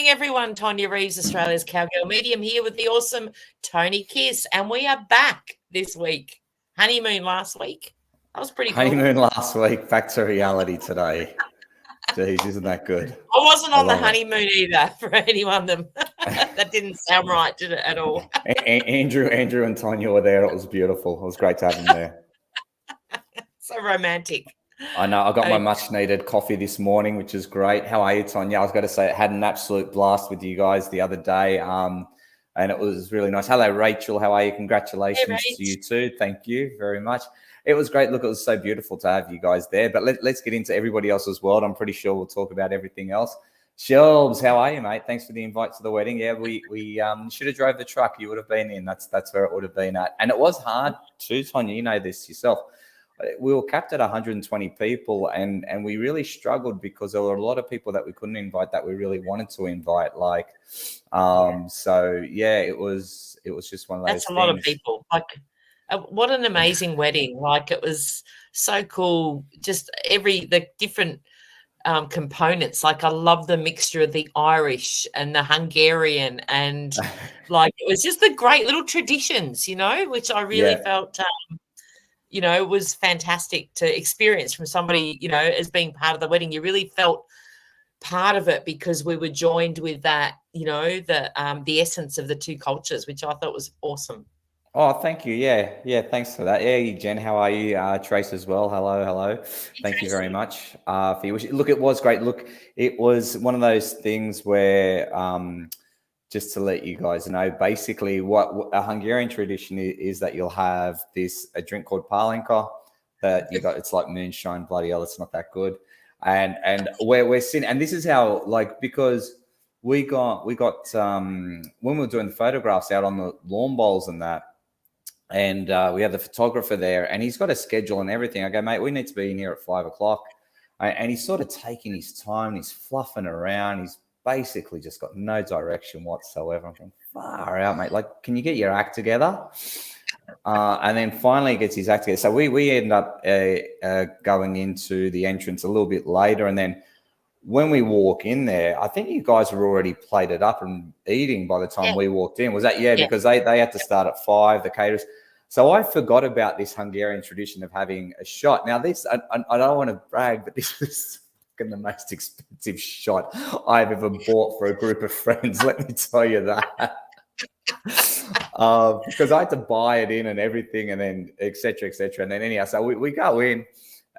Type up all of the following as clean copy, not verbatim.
morning, everyone. Tonia Reeves, Australia's Cowgirl medium, here with the awesome Tony Kiss, and we are back this week. Honeymoon last week. That was pretty cool. Honeymoon last week, back to reality today. Jeez, isn't that good? I wasn't on the honeymoon either, for anyone that didn't sound right, did it, at all? Andrew and Tonia were there. It was beautiful. It was great to have them there. So romantic. I know. I got my much-needed coffee this morning, which is great. How are you, Tonia? I was going to say I had an absolute blast with you guys the other day, and it was really nice. Hello, Rachel. How are you? Congratulations to you too. Thank you very much. It was great. Look, it was so beautiful to have you guys there. But let's get into everybody else's world. I'm pretty sure we'll talk about everything else. Shelves, how are you, mate? Thanks for the invite to the wedding. Yeah, we should have drove the truck. You would have been in. That's where it would have been at. And it was hard too, Tonia. You know this yourself. We were capped at 120 people, and we really struggled because there were a lot of people that we couldn't invite that we really wanted to invite. So yeah, it was just one of those. That's a lot of people. What an amazing wedding! It was so cool. Just the different components. I love the mixture of the Irish and the Hungarian, and it was just the great little traditions, which I really felt. Was fantastic to experience from somebody, as being part of the wedding. You really felt part of it because we were joined with that, the essence of the two cultures, which I thought was awesome. Oh, thank you. Yeah. Thanks for that. Yeah, Jen, how are you? Trace as well. Hello. Thank you very much for your wish. Look, it was great. Look, it was one of those things where, just to let you guys know, basically what a Hungarian tradition is that you'll have a drink called palinka that you got. It's like moonshine. Bloody hell, it's not that good. And we're sitting, and this is how, because we got when we were doing the photographs out on the lawn bowls and that. And we have the photographer there, and he's got a schedule and everything. I go, mate, we need to be in here at 5 o'clock. And he's sort of taking his time. He's fluffing around. He's basically just got no direction whatsoever. I'm going, far out, mate. Can you get your act together? And then finally he gets his act together. So we end up going into the entrance a little bit later. And then when we walk in there, I think you guys were already plated up and eating by the time we walked in. Was that? Yeah, because they had to start at 5, the caterers. So I forgot about this Hungarian tradition of having a shot. Now, this, I don't want to brag, but this was the most expensive shot I've ever bought for a group of friends. Let me tell you that. Because I had to buy it in and everything, and then et cetera. And then anyhow, so we go in.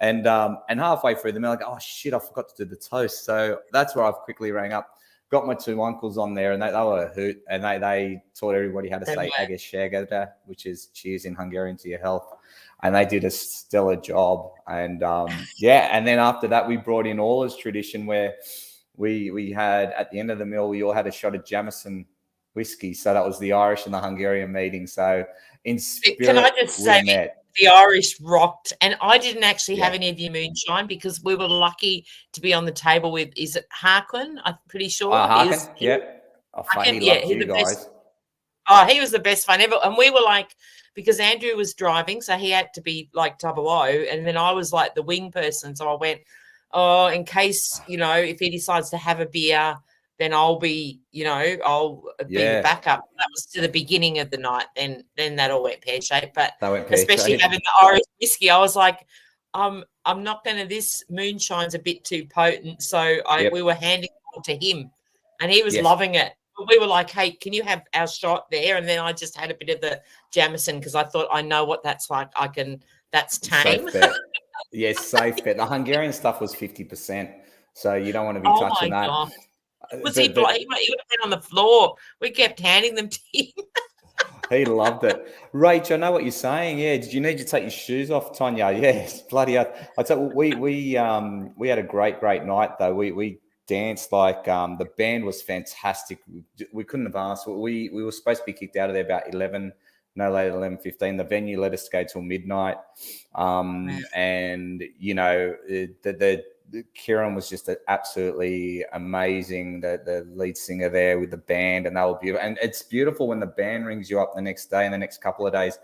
And halfway through, they're like, oh, shit, I forgot to do the toast. So that's where I've quickly rang up, got my two uncles on there, and they were a hoot. And they taught everybody how to say egészségedre, which is cheers in Hungarian to your health. And they did a stellar job. And, and then after that, we brought in Orla's tradition where we had, at the end of the meal, we all had a shot of Jameson whiskey. So that was the Irish and the Hungarian meeting. So in spirit, can I just say, the Irish rocked, and I didn't actually have any of your moonshine because we were lucky to be on the table with, is it Harkin? I'm pretty sure. Harkin, he loved you guys. Best. Oh, he was the best fun ever. And we were because Andrew was driving, so he had to be double O, and then I was the wing person, so I went, in case, if he decides to have a beer, then I'll be, I'll be the backup. That was to the beginning of the night. Then that all went pear-shaped. But especially having the Irish whiskey, I was like, I'm not going to, this moonshine's a bit too potent. So we were handing it to him, and he was loving it. But we were like, hey, can you have our shot there? And then I just had a bit of the Jameson because I thought, I know what that's like. That's tame. Yes, safe bet. The Hungarian stuff was 50%. So you don't want to be touching that. God. He would have been on the floor. We kept handing them to him. He loved it. Rach, I know what you're saying. Yeah, did you need to take your shoes off, Tonia? Yes, bloody hell. I tell you, we had a great night though. We danced the band was fantastic. We couldn't have asked. We were supposed to be kicked out of there about 11, no later than 11:15. The venue let us go till midnight. And Kieran was just absolutely amazing. The lead singer there with the band, and they were beautiful. And it's beautiful when the band rings you up the next day and the next couple of days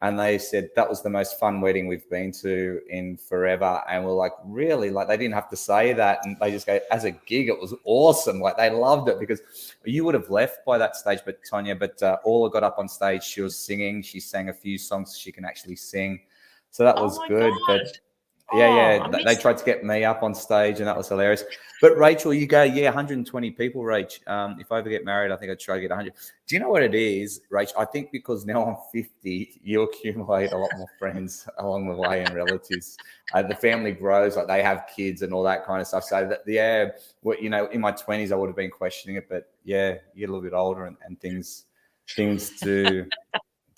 And they said that was the most fun wedding we've been to in forever. And we're like, really? Like, they didn't have to say that. And they just go, as a gig, it was awesome. Like, they loved it, because you would have left by that stage, but Tonia, Orla got up on stage. She was singing. She sang a few songs she can actually sing. So that was good. God. But they tried to get me up on stage, and that was hilarious. But Rachel, you go, 120 people, Rach. If I ever get married, I think I'd try to get 100. Do you know what it is, Rach? I think because now I'm 50, you accumulate a lot more friends along the way and relatives. The family grows, like they have kids and all that kind of stuff. So that, in my 20s, I would have been questioning it, but you get a little bit older and things do.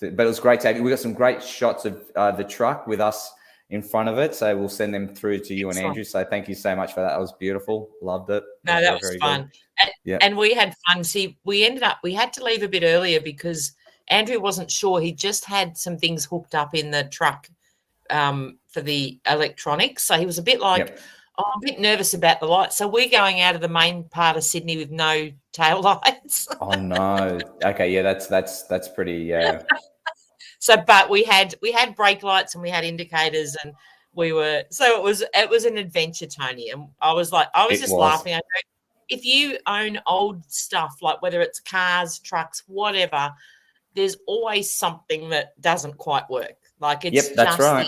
But it was great to have you. We got some great shots of the truck with us in front of it, so we'll send them through to you. Excellent. And Andrew. So thank you so much for that. That was beautiful. Loved it. No, that was fun. And we had fun. See, we had to leave a bit earlier because Andrew wasn't sure. He just had some things hooked up in the truck for the electronics, so he was a bit like, I'm a bit nervous about the lights. So we're going out of the main part of Sydney with no tail lights. Oh no. Okay, yeah, that's pretty. So, but we had brake lights and we had indicators, and it was an adventure, Tony. And I was just laughing. I know, if you own old stuff, like whether it's cars, trucks, whatever, there's always something that doesn't quite work. Like it's that's right.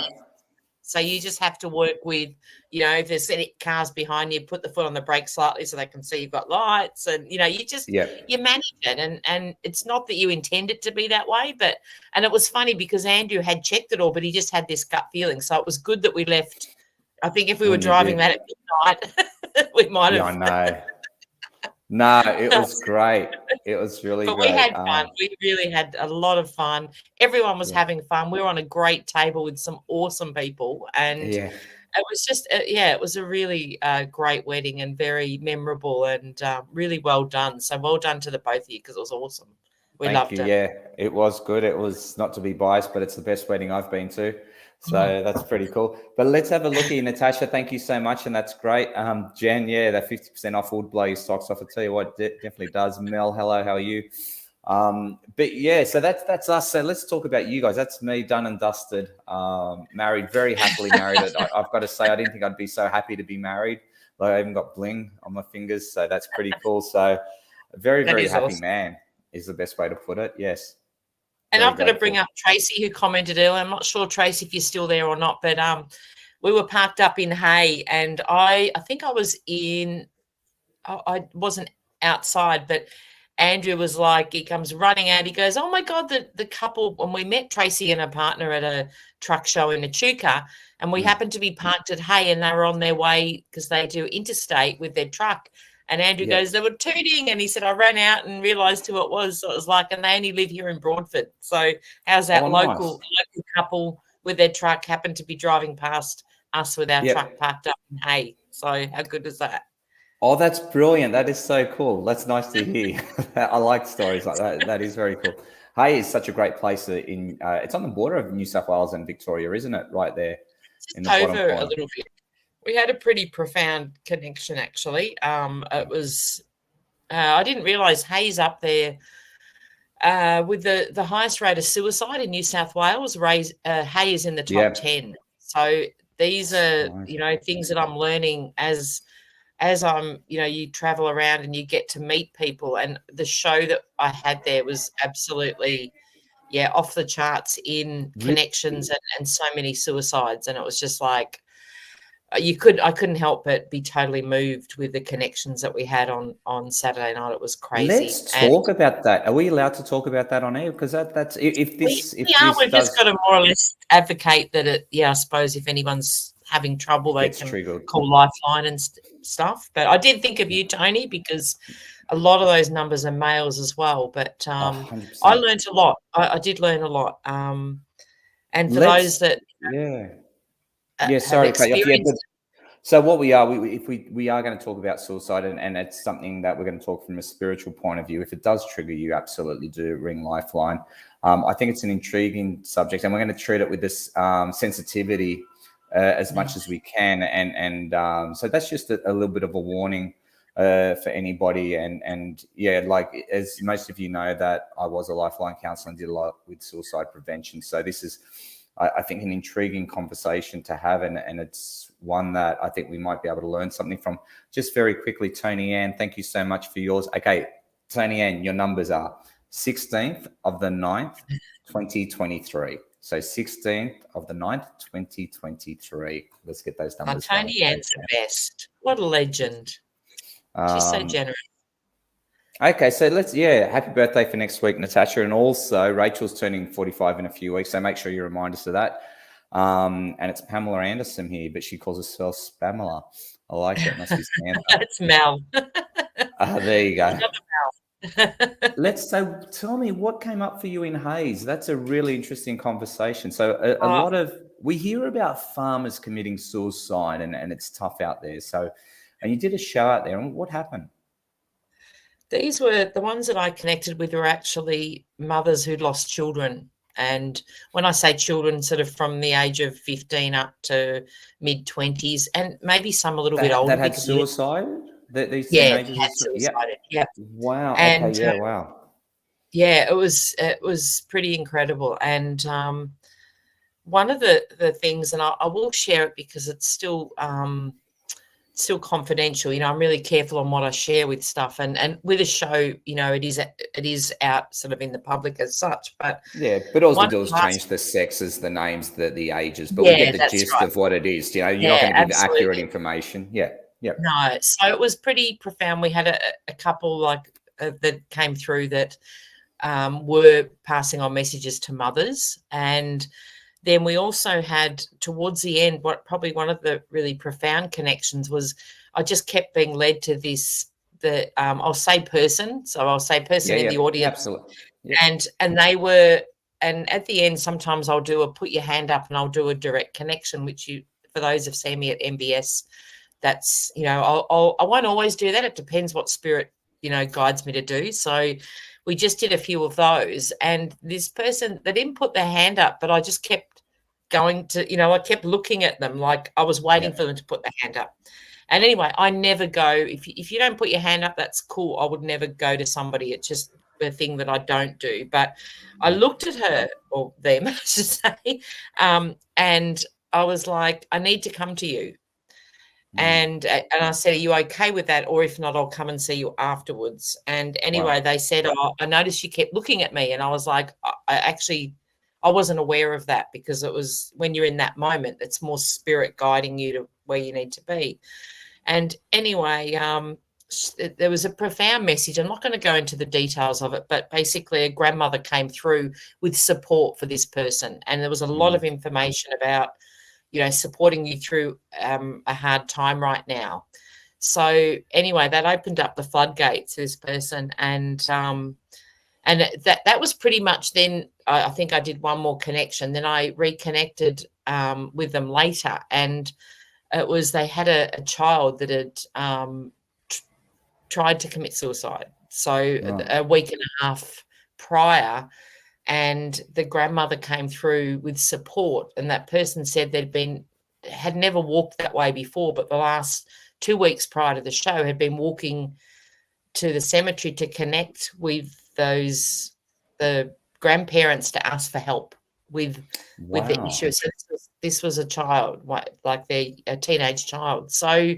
So you just have to work with, if there's any cars behind you, put the foot on the brake slightly so they can see you've got lights, and you manage it. And it's not that you intend it to be that way, and it was funny because Andrew had checked it all, but he just had this gut feeling. So it was good that we left. I think if we were driving that at midnight, we might have. Yeah, I know. No, it was great. It was really great. We had fun. We really had a lot of fun. Everyone was having fun. We were on a great table with some awesome people. And it was just, it was a really great wedding and very memorable and really well done. So well done to the both of you, because it was awesome. We loved it. Yeah, it was good. It was, not to be biased, but it's the best wedding I've been to. So that's pretty cool. But let's have a look here, Natasha. Thank you so much, and that's great. Jen, that 50% off would blow your socks off. I tell you what, it definitely does. Mel, hello, how are you? So that's us. So let's talk about you guys. That's me, done and dusted. Married, very happily married. I've got to say, I didn't think I'd be so happy to be married. Like, I even got bling on my fingers, so that's pretty cool. So very, very happy awesome. Man is the best way to put it. Yes. And I've got to bring up Tracy, who commented earlier. I'm not sure, Tracy, if you're still there or not, but we were parked up in Hay, and I think I was I wasn't outside, but Andrew was like, he comes running out. He goes, oh, my God, the couple, when we met Tracy and her partner at a truck show in Echuca, and we happened to be parked at Hay, and they were on their way because they do interstate with their truck. And Andrew goes, they were tooting. And he said, I ran out and realised who it was. So it was like, and they only live here in Broadford. So how's that local couple with their truck happened to be driving past us with our truck parked up in Hay? So how good is that? Oh, that's brilliant. That is so cool. That's nice to hear. I like stories like that. That is very cool. Hay is such a great place. It's on the border of New South Wales and Victoria, isn't it? Right there. Just in the over a little bit. We had a pretty profound connection, actually. It was, I didn't realise Hay's up there with the highest rate of suicide in New South Wales. Hay is in the top 10. So these are, things that I'm learning as I'm, you travel around and you get to meet people. And the show that I had there was absolutely, off the charts in connections and so many suicides. And it was just like, I couldn't help but be totally moved with the connections that we had on Saturday night. It was crazy. Let's talk about that. Are we allowed to talk about that on air? Because that's we've just got to more or less advocate that I suppose if anyone's having trouble, they can call Lifeline and stuff. But I did think of you, Tony, because a lot of those numbers are males as well. But I learned a lot. I did learn a lot. And for those that sorry, so what we are, if we are going to talk about suicide, and it's something that we're going to talk from a spiritual point of view. If it does trigger you, absolutely do ring Lifeline. I think it's an intriguing subject, and we're going to treat it with this sensitivity as much as we can. And so that's just a little bit of a warning for anybody. And yeah, like as most of you know, that I was a lifeline counsellor and did a lot with suicide prevention. So this is, I think, an intriguing conversation to have, and it's one that I think we might be able to learn something from. Just very quickly, Tony Ann, thank you so much for yours. Okay, Tony Ann, your numbers are 16th of the 9th, 2023. So 16th of the 9th, 2023. Let's get those numbers. Tony Ann's the best. What a legend. She's so generous. Okay, so happy birthday for next week, Natasha. And also Rachel's turning 45 in a few weeks, so make sure you remind us of that. And it's Pamela Anderson here, but she calls herself Spamela. I like it. Must be Santa. That's Mel. There you go. So tell me, what came up for you in Hayes? That's a really interesting conversation. So a lot of, we hear about farmers committing suicide, and it's tough out there. So, and you did a show out there, and what happened? These were the ones that I connected with were actually mothers who'd lost children. And when I say children, sort of from the age of 15 up to mid-20s, and maybe some a little bit older. That had suicide? These yeah, teenagers had suicided. Yeah. Wow. And, okay. Yeah. Wow. Yeah, it was pretty incredible. And one of the things, and I will share it because it's still confidential. You know, I'm really careful on what I share with stuff, and with a show, you know, it is out sort of in the public as such. But yeah, but all we do is change the sexes, the names, the ages, but we get the gist of what it is. You know, you're not going to give accurate information. Yeah. Yeah. No, so it was pretty profound. We had a couple that came through that were passing on messages to mothers, and then we also had towards the end, probably one of the really profound connections was I just kept being led to I'll say person, so I'll say person in the audience, absolutely, and they were, and at the end sometimes I'll do a put your hand up and I'll do a direct connection, which for those who've seen me at MBS, that's, you know, I won't always do that. It depends what spirit, you know, guides me to do. So we just did a few of those, and this person, they didn't put their hand up, but I just kept going to, you know, I kept looking at them like I was waiting for them to put their hand up. And anyway, I never go, if you don't put your hand up, that's cool. I would never go to somebody. It's just a thing that I don't do. But I looked at her, or them, I should say, and I was like, I need to come to you. And I said, are you okay with that? Or if not, I'll come and see you afterwards. And anyway, they said, I noticed you kept looking at me. And I was like, I wasn't aware of that, because it was when you're in that moment, it's more spirit guiding you to where you need to be. And anyway, there was a profound message. I'm not going to go into the details of it, but basically a grandmother came through with support for this person. And there was a lot of information about, you know, supporting you through a hard time right now. So anyway, that opened up the floodgates to this person. And that was pretty much then. I think I did one more connection. Then I reconnected with them later. And it was, they had a child that had tried to commit suicide. So a week and a half prior, and the grandmother came through with support, and that person said had never walked that way before, but the last 2 weeks prior to the show had been walking to the cemetery to connect with the grandparents to ask for help with the issue. So this was a child, like a teenage child. So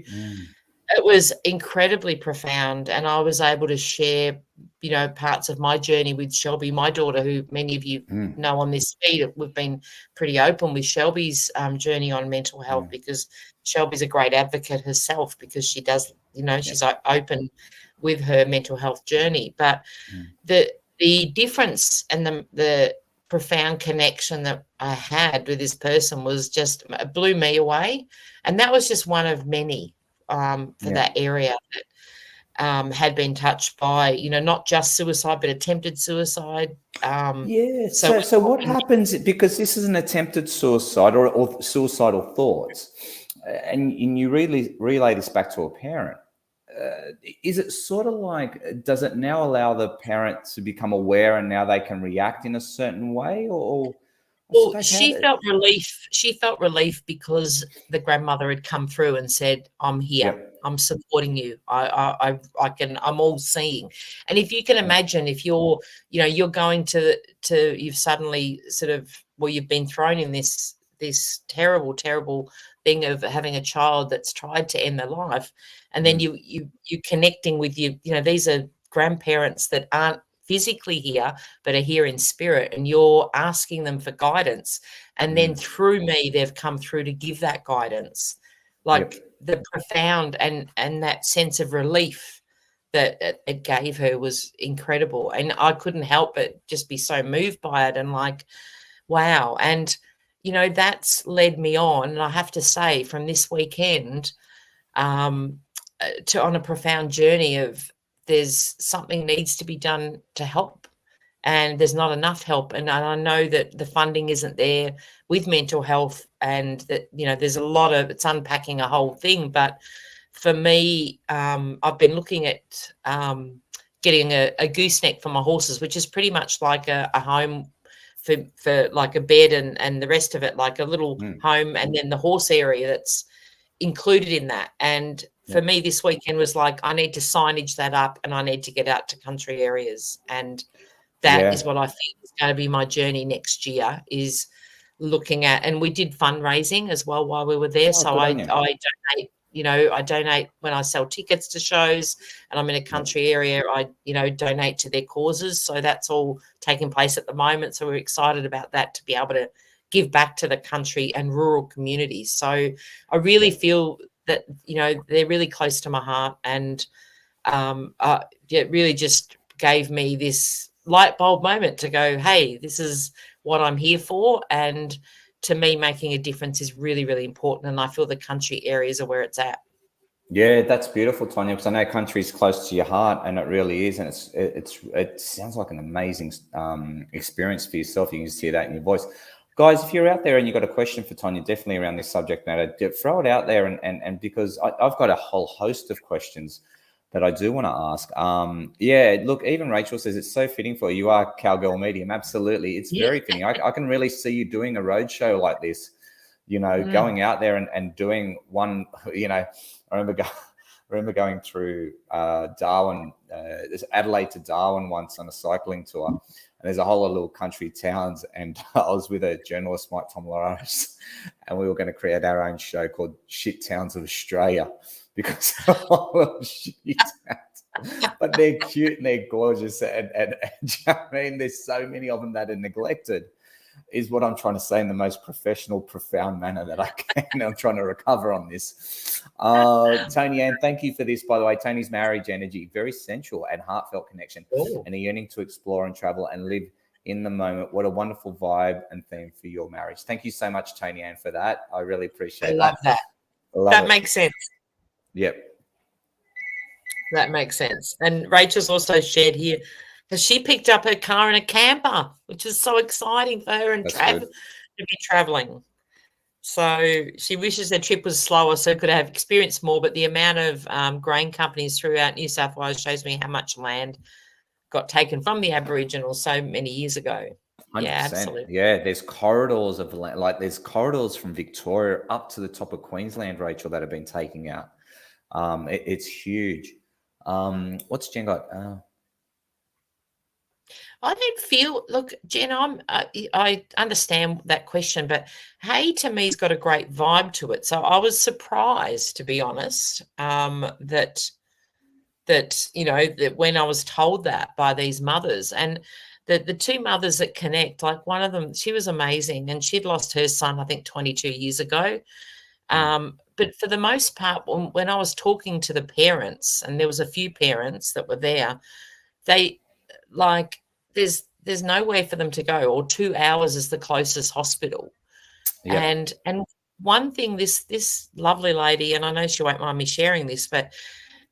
it was incredibly profound, and I was able to share, you know, parts of my journey with Shelby, my daughter, who many of you know on this feed. We've been pretty open with Shelby's journey on mental health, because Shelby's a great advocate herself, because she does, you know, she's open with her mental health journey. But the difference and the profound connection that I had with this person was just, it blew me away. And that was just one of many for that area that had been touched by, you know, not just suicide, but attempted suicide. So what happens, because this is an attempted suicide or suicidal thoughts, and you really relay this back to a parent, is it sort of like, does it now allow the parent to become aware and now they can react in a certain way? Or Well, she felt relief. She felt relief because the grandmother had come through and said, "I'm here. Yep. I'm supporting you. I can. I'm all seeing." And if you can imagine, if you're, you're going you've suddenly sort of, well, you've been thrown in this terrible, terrible thing of having a child that's tried to end their life, and then you connecting with these are grandparents that aren't physically here but are here in spirit, and you're asking them for guidance, and then through me they've come through to give that guidance, like the profound and that sense of relief that it gave her was incredible. And I couldn't help but just be so moved by it, and like, wow. And that's led me on, and I have to say, from this weekend on a profound journey of, there's something needs to be done to help, and there's not enough help. And I know that the funding isn't there with mental health, and that, there's a lot of, it's unpacking a whole thing. But for me, I've been looking at getting a gooseneck for my horses, which is pretty much like a home for like a bed and the rest of it, like a little home, and then the horse area that's included in that. And for me, this weekend was like, I need to signage that up, and I need to get out to country areas. And that is what I think is going to be my journey next year, is looking at, and we did fundraising as well while we were there. So I donate, I donate when I sell tickets to shows, and I'm in a country area, I, donate to their causes. So that's all taking place at the moment. So we're excited about that, to be able to give back to the country and rural communities. So I really feel that, they're really close to my heart, and it really just gave me this light bulb moment to go, hey, this is what I'm here for. And to me, making a difference is really, really important. And I feel the country areas are where it's at. Yeah, that's beautiful, Tonia, because I know country is close to your heart, and it really is. And it sounds like an amazing experience for yourself. You can just hear that in your voice. Guys, if you're out there and you've got a question for Tonia, definitely around this subject matter, throw it out there. And because I've got a whole host of questions that I do want to ask. Look, even Rachel says it's so fitting for you. You are Cowgirl medium. Absolutely. It's very fitting. I can really see you doing a road show like this, going out there and doing one, I remember going through Darwin, Adelaide to Darwin once on a cycling tour. And there's a whole lot of little country towns. And I was with a journalist, Mike Tomlaris, and we were going to create our own show called Shit Towns of Australia, because shit towns. But they're cute and they're gorgeous. And I mean, there's so many of them that are neglected, is what I'm trying to say in the most professional, profound manner that I can. I'm trying to recover on this. Tonia Ann, thank you for this, by the way. Tony's marriage energy, very sensual and heartfelt connection, and a yearning to explore and travel and live in the moment. What a wonderful vibe and theme for your marriage. Thank you so much, Tonia Ann, for that. I really appreciate that. That makes sense. Yep. That makes sense. And Rachel's also shared here, because she picked up her car in a camper, which is so exciting for her, and to be traveling. So she wishes her trip was slower so could have experienced more. But the amount of grain companies throughout New South Wales shows me how much land got taken from the Aboriginals so many years ago. 100%. Yeah, absolutely. Yeah, there's corridors of land, like there's corridors from Victoria up to the top of Queensland, Rachel, that have been taken out. It's huge. What's Jen got? I don't feel, look, Jen, I understand that question, but Hay to me's got a great vibe to it. So I was surprised, to be honest, that when I was told that by these mothers, and the two mothers that connect, like one of them, she was amazing, and she'd lost her son, I think 22 years ago. But for the most part, when I was talking to the parents, and there was a few parents that were there, they like, there's nowhere for them to go, or 2 hours is the closest hospital. Yep. And one thing, this lovely lady, and I know she won't mind me sharing this, but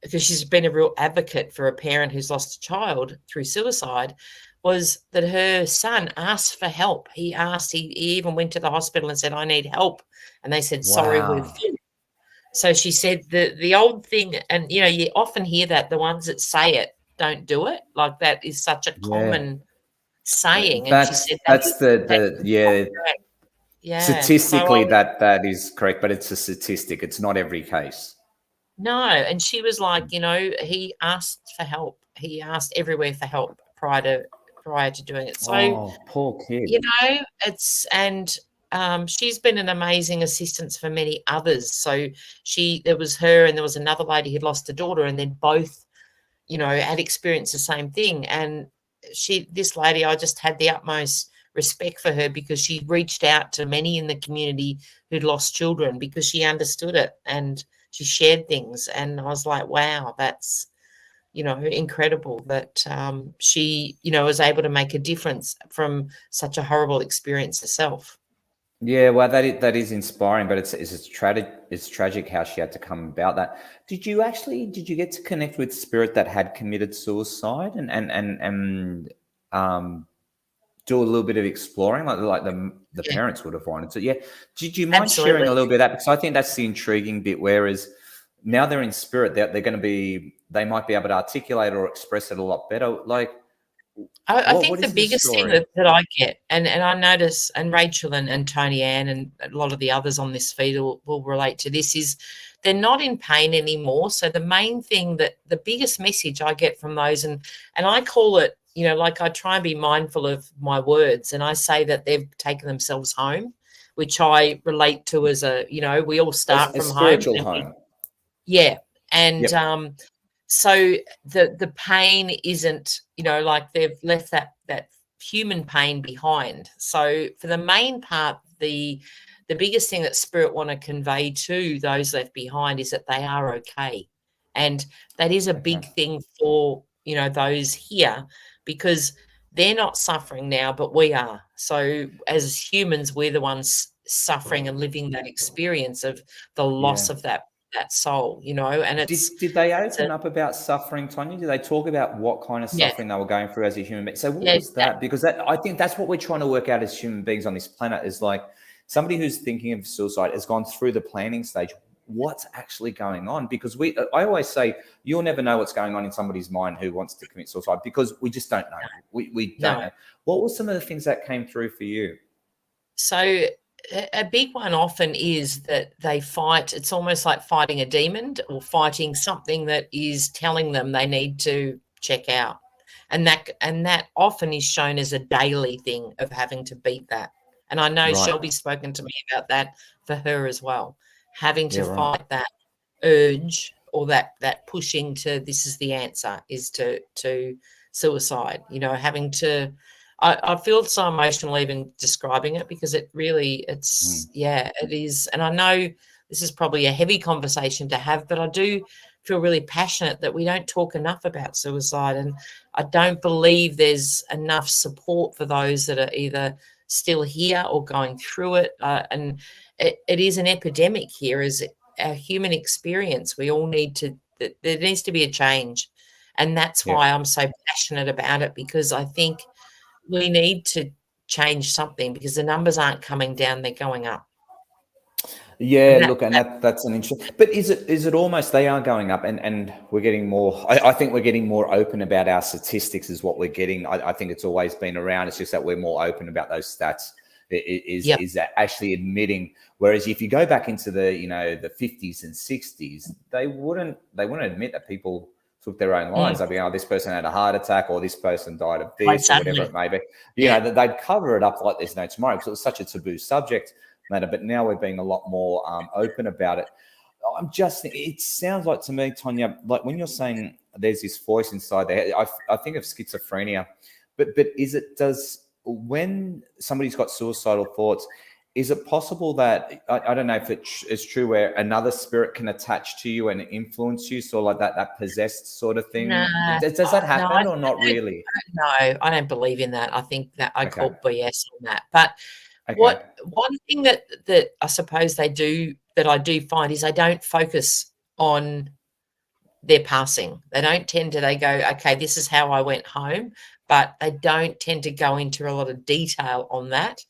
because she's been a real advocate for a parent who's lost a child through suicide, was that her son asked for help. He even went to the hospital and said, I need help. And they said, sorry, we're full. So she said the old thing, and you often hear that the ones that say it don't do it. Like, that is such a common saying, and she That's said that's that the yeah. correct. Yeah. So Statistically, that is correct, but it's a statistic. It's not every case. no, and she was like, he asked for help. He asked everywhere for help prior to doing it. So, Oh, poor kid. it's and she's been an amazing assistance for many others. So there was her and there was another lady who'd lost a daughter, and then both, had experienced the same thing. And this lady, I just had the utmost respect for her because she reached out to many in the community who'd lost children because she understood it and she shared things. And I was like, wow, that's, incredible that she, was able to make a difference from such a horrible experience herself. Yeah, well, that is inspiring, but it's tragic. It's tragic how she had to come about that. Did you get to connect with spirit that had committed suicide and do a little bit of exploring, like the Yeah, parents would have wanted to? Yeah. Did you mind sharing absolutely. a little bit of that? Because I think that's the intriguing bit. Whereas now they're in spirit, they're going to be, they might be able to articulate or express it a lot better. Like, I what think what the is the biggest thing story? that I get, and I notice, and Rachel and Tony Ann and a lot of the others on this feed will relate to this, is they're not in pain anymore. So the main thing, that the biggest message I get from those, and I call it, like, I try and be mindful of my words, and I say that they've taken themselves home, which I relate to as we all start A from home. spiritual And home. yeah. And Yep. so the pain isn't, like, they've left that human pain behind. So for the main part, the biggest thing that spirit want to convey to those left behind is that they are okay. And that is a Okay. big thing for, those here, because they're not suffering now, but we are. So as humans, we're the ones suffering and living that experience of the Yeah. loss of that soul, and Did they it's a open up about suffering, Tonya? Did they talk about what kind of yeah, suffering they were going through as a human being? So what yeah, was that? Because I think that's what we're trying to work out as human beings on this planet, is like somebody who's thinking of suicide has gone through the planning stage. What's actually going on? Because I always say you'll never know what's going on in somebody's mind who wants to commit suicide, because we just don't know. We don't no. know. What were some of the things that came through for you? So a big one often is that they fight. It's almost like fighting a demon or fighting something that is telling them they need to check out. And that often is shown as a daily thing of having to beat that. And I know Right. Shelby's spoken to me about that for her as well, having Yeah. to Right. fight that urge, or that pushing to, this is the answer, is to suicide, having to, I feel so emotional even describing it, because it really, Mm. yeah, it is. And I know this is probably a heavy conversation to have, but I do feel really passionate that we don't talk enough about suicide. And I don't believe there's enough support for those that are either still here or going through it. And it is an epidemic here, is a human experience. We all need to, there needs to be a change. And that's Yeah. why I'm so passionate about it, because I think we need to change something, because the numbers aren't coming down, they're going up. Yeah, And look, and that's an interesting. But is it almost they are going up, and we're getting more. I think we're getting more open about our statistics, is what we're getting. I think it's always been around. It's just that we're more open about those stats. yep. Is that actually admitting? Whereas if you go back into the the 50s and 60s, they wouldn't admit that people took their own lives. They'd be, oh, this person had a heart attack, or this person died of Quite this, or whatever suddenly. it may be. Yeah. They'd cover it up like there's no tomorrow, because it was such a taboo subject matter. But now we're being a lot more open about it. It sounds like to me, Tonya, like when you're saying there's this voice inside there, I think of schizophrenia, but when somebody's got suicidal thoughts, is it possible that, I don't know if it's true, where another spirit can attach to you and influence you, so like that possessed sort of No, thing? Does that no, I happen or not don't, really? no, I don't believe in that. I think that I Okay. call BS on that. But Okay. one thing that I suppose they do, that I do find, is they don't focus on their passing. They don't tend to, they go, okay, this is how I went home, but they don't tend to go into a lot of detail on that.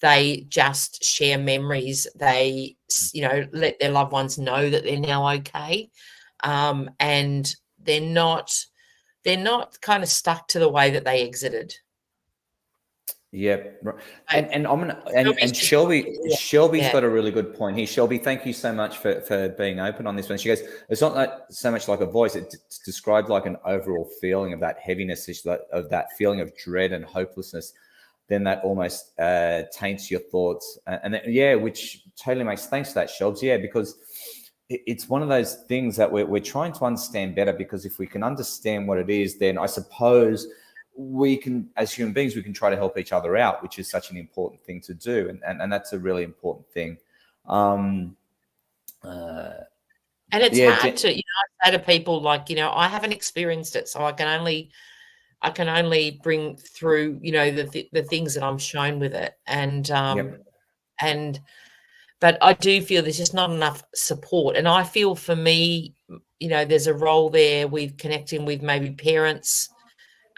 They just share memories. They, let their loved ones know that they're now okay. And they're not kind of stuck to the way that they exited. Yeah, and I'm gonna and Yeah. Shelby's Yeah. got a really good point here. Shelby, thank you so much for being open on this one. She goes, it's not like so much like a voice; it's described like an overall feeling of that heaviness, of that feeling of dread and hopelessness. Then that almost taints your thoughts, which totally makes. Thanks for that, Shelby. Yeah, because it's one of those things that we're trying to understand better. Because if we can understand what it is, then I suppose we can, as human beings, we can try to help each other out, which is such an important thing to do. And that's a really important thing. And it's hard to, say to people like, I haven't experienced it, so I can only bring through, the things that I'm shown with it. But I do feel there's just not enough support. And I feel for me, there's a role there with connecting with maybe parents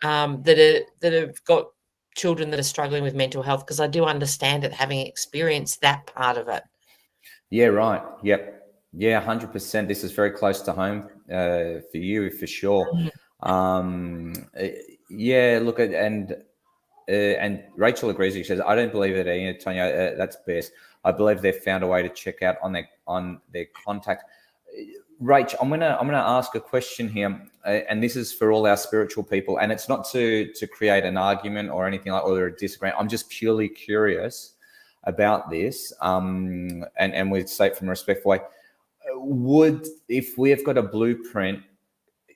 that have got children that are struggling with mental health, because I do understand it, having experienced that part of it. Yeah, right. Yep. Yeah, 100%. This is very close to home for you, for sure. Yeah, look at and Rachel agrees. She says, "I don't believe it, Tonia. That's best. I believe they've found a way to check out on their contact." Rach, I'm gonna ask a question here, and this is for all our spiritual people, and it's not to create an argument or anything like or a disagreement. I'm just purely curious about this, and we say it from a respectful way. If we have got a blueprint,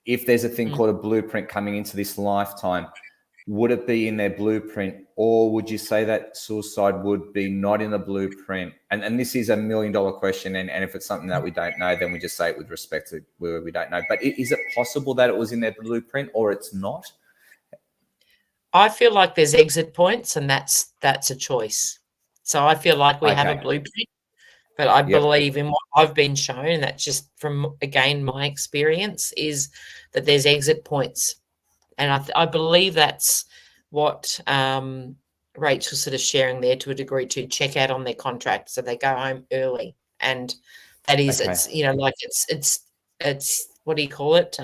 if there's a thing called a blueprint coming into this lifetime, would it be in their blueprint, or would you say that suicide would be not in the blueprint? And this is $1 million question, and if it's something that we don't know, then we just say it with respect to where we don't know. But is it possible that it was in their blueprint, or it's not? I feel like there's exit points, and that's a choice. So I feel like we have a blueprint, but I believe in what I've been shown, and that's just from, again, my experience, is that there's exit points. And I believe that's what Rachel's sort of sharing there to a degree, to check out on their contract so they go home early. And that is, it's, like it's what do you call it?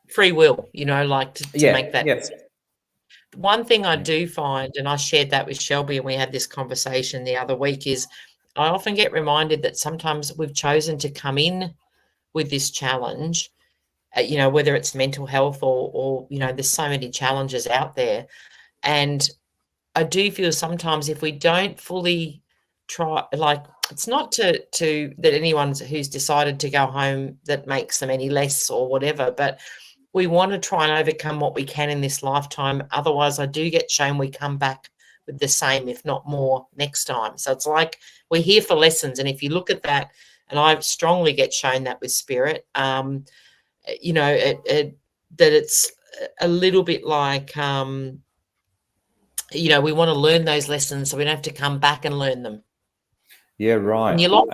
Free will, like to make that. One thing I do find, and I shared that with Shelby, and we had this conversation the other week, is I often get reminded that sometimes we've chosen to come in with this challenge, whether it's mental health or there's so many challenges out there. And I do feel sometimes if we don't fully try, like, it's not to that anyone who's decided to go home that makes them any less or whatever, but we want to try and overcome what we can in this lifetime. Otherwise, I do get shown we come back with the same, if not more, next time. So it's like we're here for lessons. And if you look at that, and I strongly get shown that with spirit, that it's a little bit like, we want to learn those lessons so we don't have to come back and learn them. Yeah, right. And you'll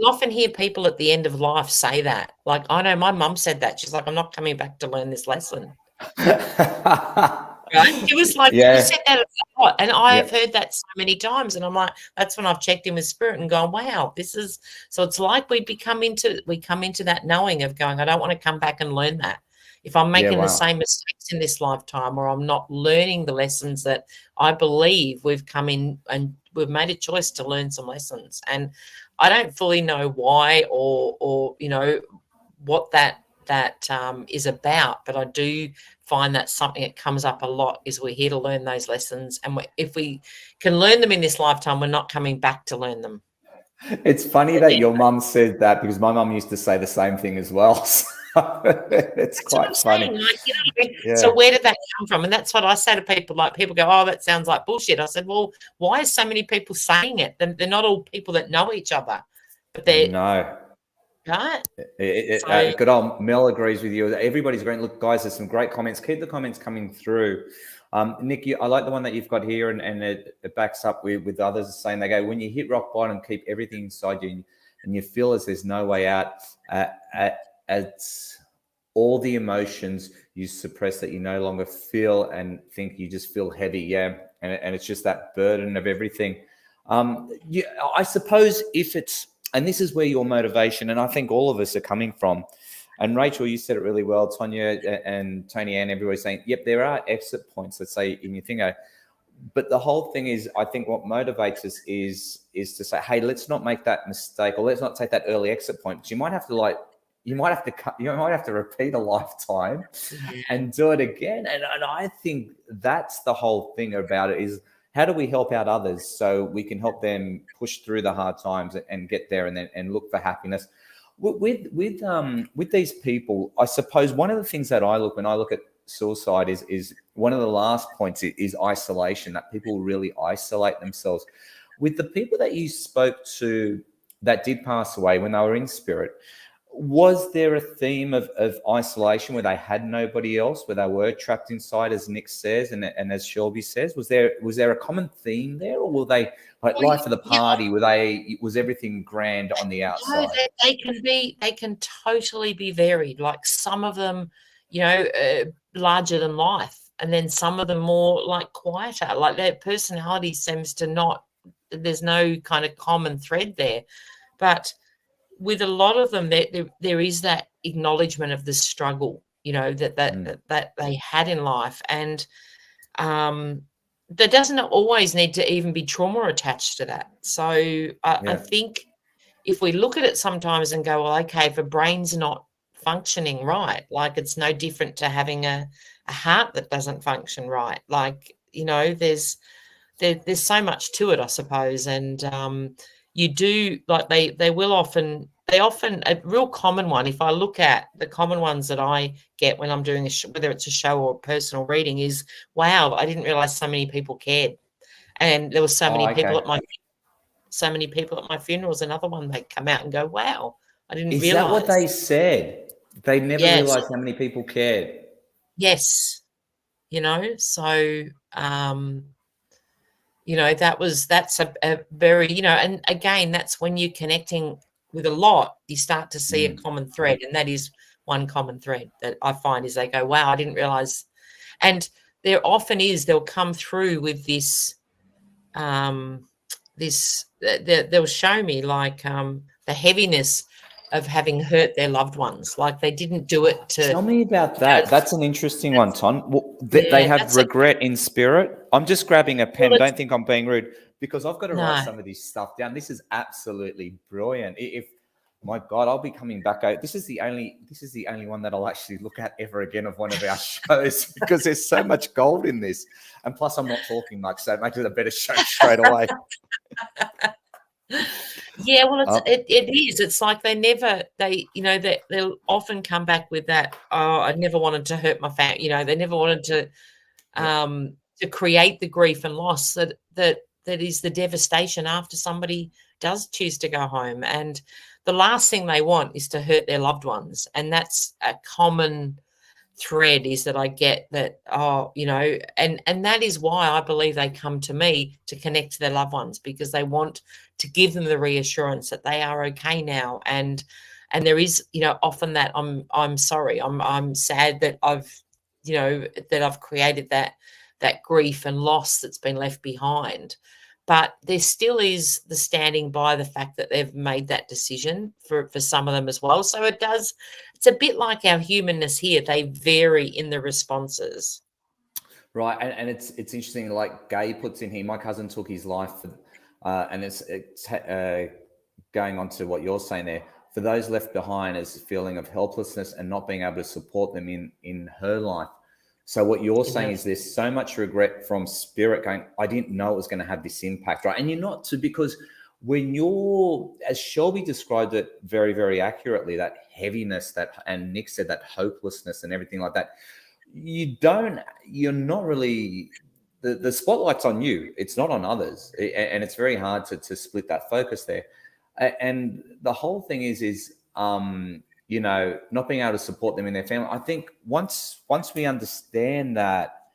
often hear people at the end of life say that. Like, I know my mum said that. She's like, I'm not coming back to learn this lesson. Right? It was like, you said that a lot. And I've heard that so many times. And I'm like, that's when I've checked in with spirit and gone, wow, this is, so it's like we come into that knowing of going, I don't want to come back and learn that. If I'm making the same mistakes in this lifetime, or I'm not learning the lessons that I believe we've come in and we've made a choice to learn some lessons. And I don't fully know why or what that is about, but I do find that something that comes up a lot is we're here to learn those lessons, and if we can learn them in this lifetime, we're not coming back to learn them. It's funny that your mum said that, because my mum used to say the same thing as well. It's quite funny. Like, so where did that come from? And that's what I say to people. Like, people go, oh, that sounds like bullshit. I said, well, why are so many people saying it? They're not all people that know each other, but they're right. Good old Mel agrees with you. Everybody's great. Look, guys, there's some great comments. Keep the comments coming through. Nick, I like the one that you've got here, and it backs up with others saying, they go, when you hit rock bottom, keep everything inside you, and you feel as there's no way out. It's all the emotions you suppress that you no longer feel and think, you just feel heavy, and it's just that burden of everything. I suppose if it's, and this is where your motivation, and I think all of us are coming from, And Rachel, you said it really well. Tonia and Tony and everybody saying, yep, there are exit points, let's say, in your thing. But the whole thing is, I think what motivates us is to say, hey, let's not make that mistake, or let's not take that early exit point, because you might have to repeat a lifetime and do it again. And I think that's the whole thing about it, is how do we help out others so we can help them push through the hard times and get there and look for happiness. With these people, I suppose one of the things that when I look at suicide is one of the last points is isolation, that people really isolate themselves. With the people that you spoke to that did pass away when they were in spirit, was there a theme of isolation where they had nobody else, where they were trapped inside, as Nick says, and as Shelby says? Was there a common theme there, or were they like life of the party? Was everything grand on the outside? No, they can totally be varied. Like some of them, larger than life, and then some of them more like quieter. Like their personality seems to not. There's no kind of common thread there, but with a lot of them, there is that acknowledgement of the struggle, that they had in life, and there doesn't always need to even be trauma attached to that. So I think if we look at it sometimes and go, well, okay, if a brain's not functioning right, like it's no different to having a heart that doesn't function right. Like, there's so much to it, I suppose, and you do, like they often a real common one, if I look at the common ones that I get when I'm doing whether it's a show or a personal reading, is, wow, I didn't realize so many people cared, and there were so many people at my funerals. Another one, they come out and go, wow, I didn't realize. Is that what they said? They never realized how many people cared. Yes. So that's a very, and again, that's when you're connecting with a lot, you start to see a common thread. And that is one common thread that I find, is they go, wow, I didn't realize. And there often is, they'll come through with this, they'll show me like the heaviness of having hurt their loved ones. Like they didn't do it to. Tell me about that. That's an interesting one, Ton. Well, they have regret in spirit. I'm just grabbing a pen. Don't think I'm being rude, because I've got to write some of this stuff down. This is absolutely brilliant. My God, I'll be coming back out. This is the only one that I'll actually look at ever again of one of our shows, because there's so much gold in this. And plus, I'm not talking much, so it makes it a better show straight away. Yeah, well, it is. It's like they'll often come back with that. Oh, I never wanted to hurt my family. They never wanted to create the grief and loss that is the devastation after somebody does choose to go home. And the last thing they want is to hurt their loved ones. And that's a common thread, is that I get that, and that is why I believe they come to me to connect to their loved ones, because they want to give them the reassurance that they are okay now. And there is, often that I'm sorry, I'm sad that I've created that grief and loss that's been left behind. But there still is the standing by the fact that they've made that decision for some of them as well. So it's a bit like our humanness here. They vary in the responses. Right. And it's interesting, like Gay puts in here, my cousin took his life, and it's going on to what you're saying there. For those left behind, is a feeling of helplessness and not being able to support them in her life. So what you're saying is there's so much regret from spirit going, I didn't know it was going to have this impact, right? And you're not to, because when you're, as Shelby described it very, very accurately, that heaviness, and Nick said that hopelessness and everything like that, you're not really, the spotlight's on you. It's not on others. And it's very hard to split that focus there. And the whole thing is not being able to support them in their family. I think once we understand that,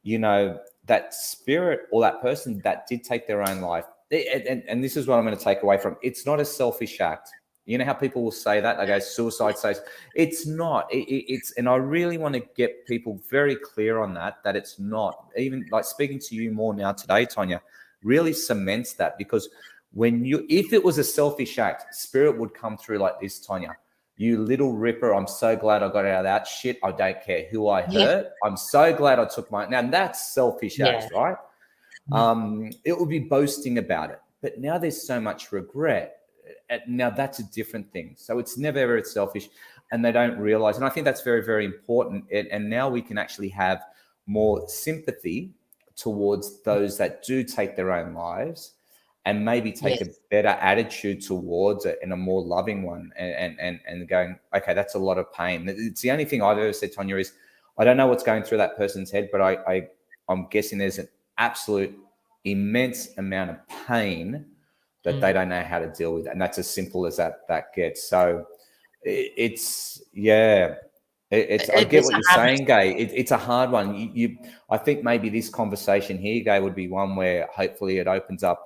that spirit or that person that did take their own life, and this is what I'm going to take away from, it's not a selfish act. You know how people will say that? They go, suicide says, it's not. It's, and I really want to get people very clear on that it's not. Even like speaking to you more now today, Tonia, really cements that, because if it was a selfish act, spirit would come through like this, Tonia. You little ripper, I'm so glad I got out of that shit. I don't care who I Yeah. hurt. I'm so glad I took my, now that's selfish Yeah. acts, right? It would be boasting about it. But now there's so much regret. Now that's a different thing. So it's never ever selfish, and they don't realize. And I think that's very, very important. And now we can actually have more sympathy towards those that do take their own lives, and maybe take a Yes. better attitude towards it and a more loving one, and going, okay, that's a lot of pain. It's the only thing I've ever said, Tonia, is I don't know what's going through that person's head, but I'm guessing there's an absolute immense amount of pain that they don't know how to deal with, and that's as simple as that gets. So it's I get what you're saying, Gay. It's a hard one. I think maybe this conversation here, Gay, would be one where hopefully it opens up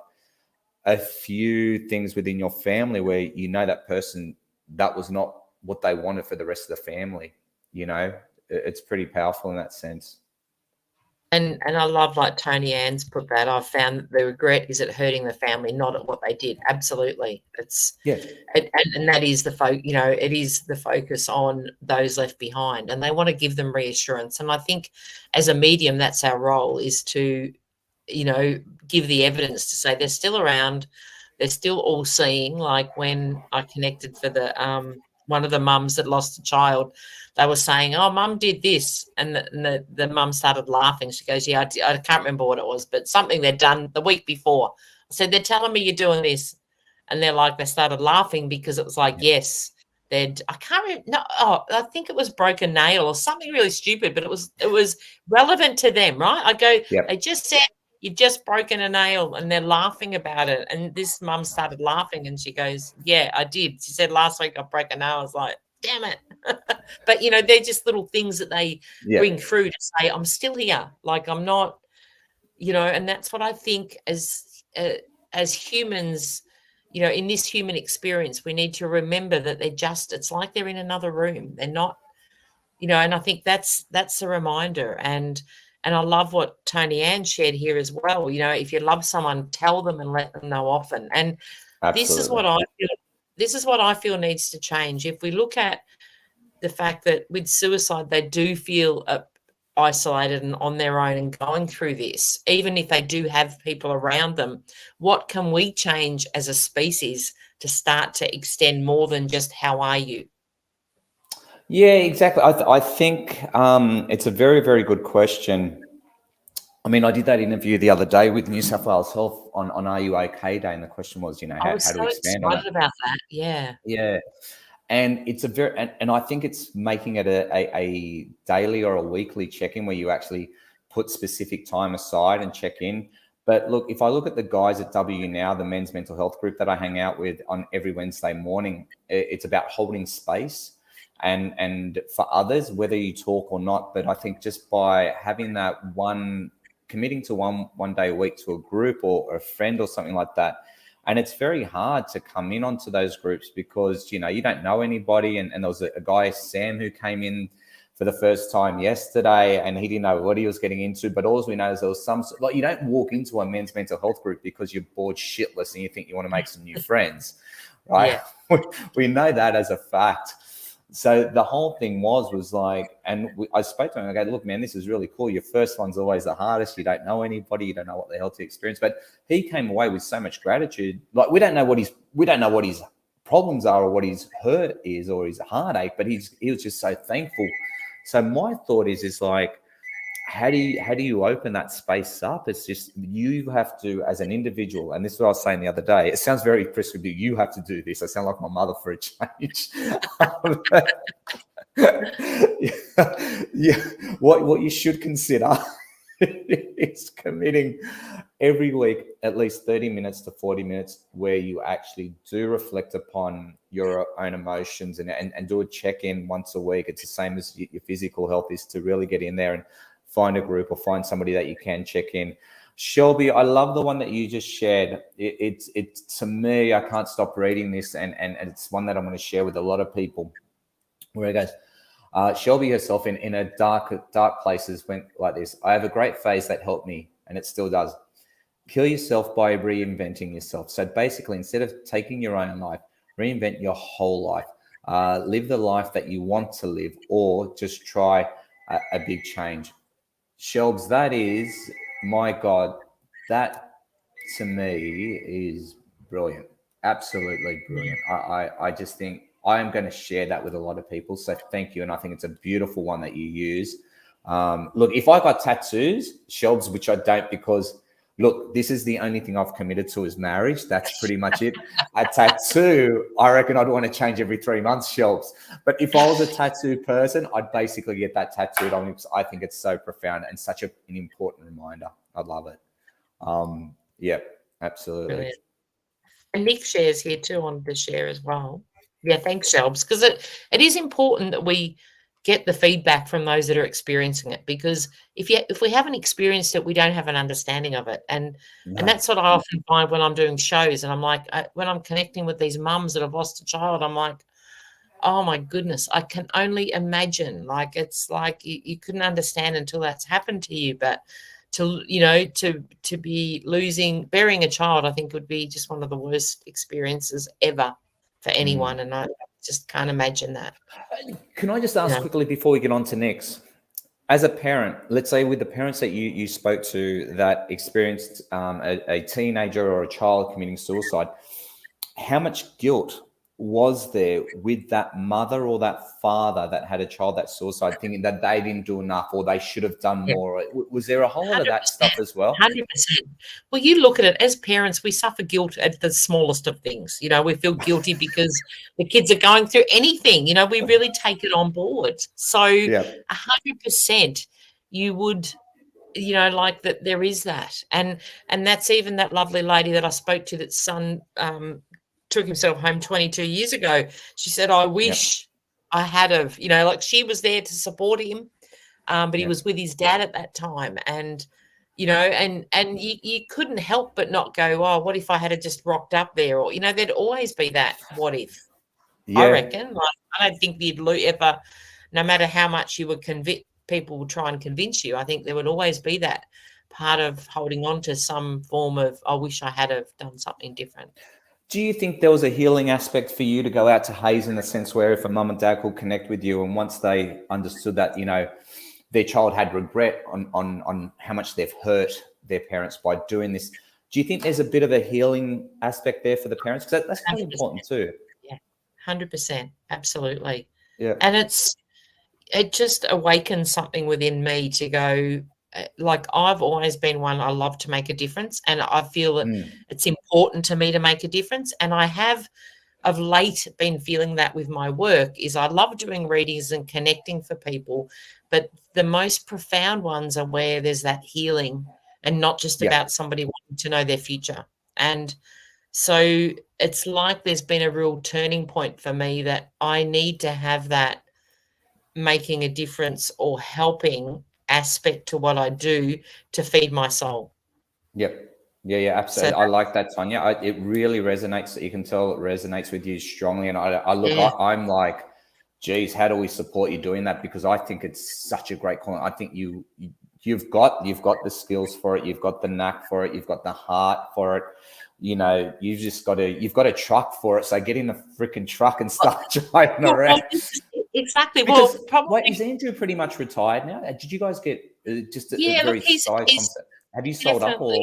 a few things within your family where you know that person, that was not what they wanted for the rest of the family. You know, it's pretty powerful in that sense. And I love, like Tony Ann's put that, I've found that the regret is at hurting the family, not at what they did. Absolutely. It's and that is it is the focus on those left behind, and they want to give them reassurance. And I think as a medium, that's our role, is to, give the evidence to say they're still around. They're still all seeing. Like when I connected for the one of the mums that lost a child, they were saying, "Oh, mum did this," and the mum started laughing. She goes, "Yeah, I can't remember what it was, but something they'd done the week before." I said, "They're telling me you're doing this," and they started laughing because it was like, yes, I can't remember. No, I think it was broken nail or something really stupid, but it was relevant to them, right? I go, they just said, "You've just broken a nail," and they're laughing about it. And this mum started laughing, and she goes, "Yeah, I did." She said, "Last week I broke a nail." I was like, damn it. But, they're just little things that they bring through to say, I'm still here. Like, I'm not, and that's what I think as humans, in this human experience, we need to remember that it's like they're in another room. They're not, and I think that's a reminder. And I love what Tony Ann shared here as well. If you love someone, tell them and let them know often. And this is what I feel needs to change. If we look at the fact that with suicide, they do feel isolated and on their own and going through this, even if they do have people around them, what can we change as a species to start to extend more than just how are you? Yeah, exactly. I think it's a very, very good question. I mean, I did that interview the other day with New South Wales Health on Are You OK Day, and the question was, how do we expand on it? About that. Yeah. Yeah. And it's and I think it's making it a daily or a weekly check-in where you actually put specific time aside and check in. But look, if I look at the guys at W Now, the men's mental health group that I hang out with on every Wednesday morning, it's about holding space and for others, whether you talk or not. But I think just by having that committing to one day a week to a group or a friend or something like that. And it's very hard to come in onto those groups because, you don't know anybody. And there was a guy, Sam, who came in for the first time yesterday, and he didn't know what he was getting into. But all we know is there was you don't walk into a men's mental health group because you're bored shitless and you think you want to make some new friends, right? Yeah. We know that as a fact. So the whole thing was like, and I spoke to him. I go, look, man, this is really cool. Your first one's always the hardest. You don't know anybody. You don't know what the hell to experience. But he came away with so much gratitude. Like we don't know what his problems are or what his hurt is or his heartache. But he was just so thankful. So my thought is like, how do you open that space up? It's just you have to, as an individual, and this is what I was saying the other day. It sounds very prescriptive. You have to do this. I sound like my mother for a change. Yeah. What you should consider is committing every week at least 30 minutes to 40 minutes where you actually do reflect upon your own emotions and do a check-in once a week. It's the same as your physical health, is to really get in there and find a group or find somebody that you can check in. Shelby, I love the one that you just shared. It's to me, I can't stop reading this, and it's one that I'm going to share with a lot of people, where it goes, Shelby herself in a dark places went like this. I have a great phrase that helped me, and it still does. Kill yourself by reinventing yourself. So basically, instead of taking your own life, reinvent your whole life. live the life that you want to live, or just try a big change. Shelbs, that is, my God, that to me is brilliant. Absolutely brilliant. I just think I am going to share that with a lot of people. So thank you. And I think it's a beautiful one that you use. Look, if I got tattoos, Shelbs, which I don't, because look, this is the only thing I've committed to is marriage. That's pretty much it. A tattoo, I reckon I'd want to change every 3 months, Shelbs. But if I was a tattoo person, I'd basically get that tattooed on me because I think it's so profound and such an important reminder. I love it. Yeah, absolutely. Brilliant. And Nick shares here too on the share as well. Yeah, thanks, Shelbs, because it is important that we get the feedback from those that are experiencing it, because if we haven't experienced it, we don't have an understanding of it. And that's what I often find when I'm doing shows, and I'm like, when I'm connecting with these mums that have lost a child, I'm like, oh my goodness, I can only imagine. Like, it's like you couldn't understand until that's happened to you. But to be burying a child, I think would be just one of the worst experiences ever for anyone. And I just can't imagine that. Can I just ask quickly before we get on to next? As a parent, let's say with the parents that you spoke to that experienced a teenager or a child committing suicide, how much guilt was there with that mother or that father that had a child that suicide, thinking that they didn't do enough or they should have done more? Was there a whole lot of that stuff as well? 100%. Well, you look at it as parents, we suffer guilt at the smallest of things. We feel guilty because the kids are going through anything. We really take it on board. So 100% you would, like that there is that. And that's even that lovely lady that I spoke to, that son took himself home 22 years ago. She said, I wish I had of, like she was there to support him. But he was with his dad at that time, and and you couldn't help but not go, oh, what if I had just rocked up there? Or there'd always be that what if. I reckon. Like, I don't think you'd ever, no matter how much you would people would try and convince you, I think there would always be that part of holding on to some form of, I wish I had have done something different. Do you think there was a healing aspect for you to go out to Hayes, in the sense where if a mum and dad could connect with you, and once they understood that, their child had regret on how much they've hurt their parents by doing this, do you think there's a bit of a healing aspect there for the parents? Because that's quite important too. Yeah, 100%. Absolutely. Yeah. And it just awakens something within me to go, like, I've always been one, I love to make a difference, and I feel that it's important to me to make a difference. And I have of late been feeling that with my work. Is I love doing readings and connecting for people, but the most profound ones are where there's that healing and not just about somebody wanting to know their future. And so it's like there's been a real turning point for me that I need to have that making a difference or helping aspect to what I do to feed my soul. Yep. Yeah, absolutely. So I like that, Tonia. It really resonates. You can tell it resonates with you strongly. And I'm like, geez, how do we support you doing that? Because I think it's such a great calling. I think you've got the skills for it. You've got the knack for it. You've got the heart for it. You've got a truck for it. So get in the freaking truck and start driving around. Exactly. Because, wait, is Andrew pretty much retired now? Did you guys get just a very side concept? Have you sold up or?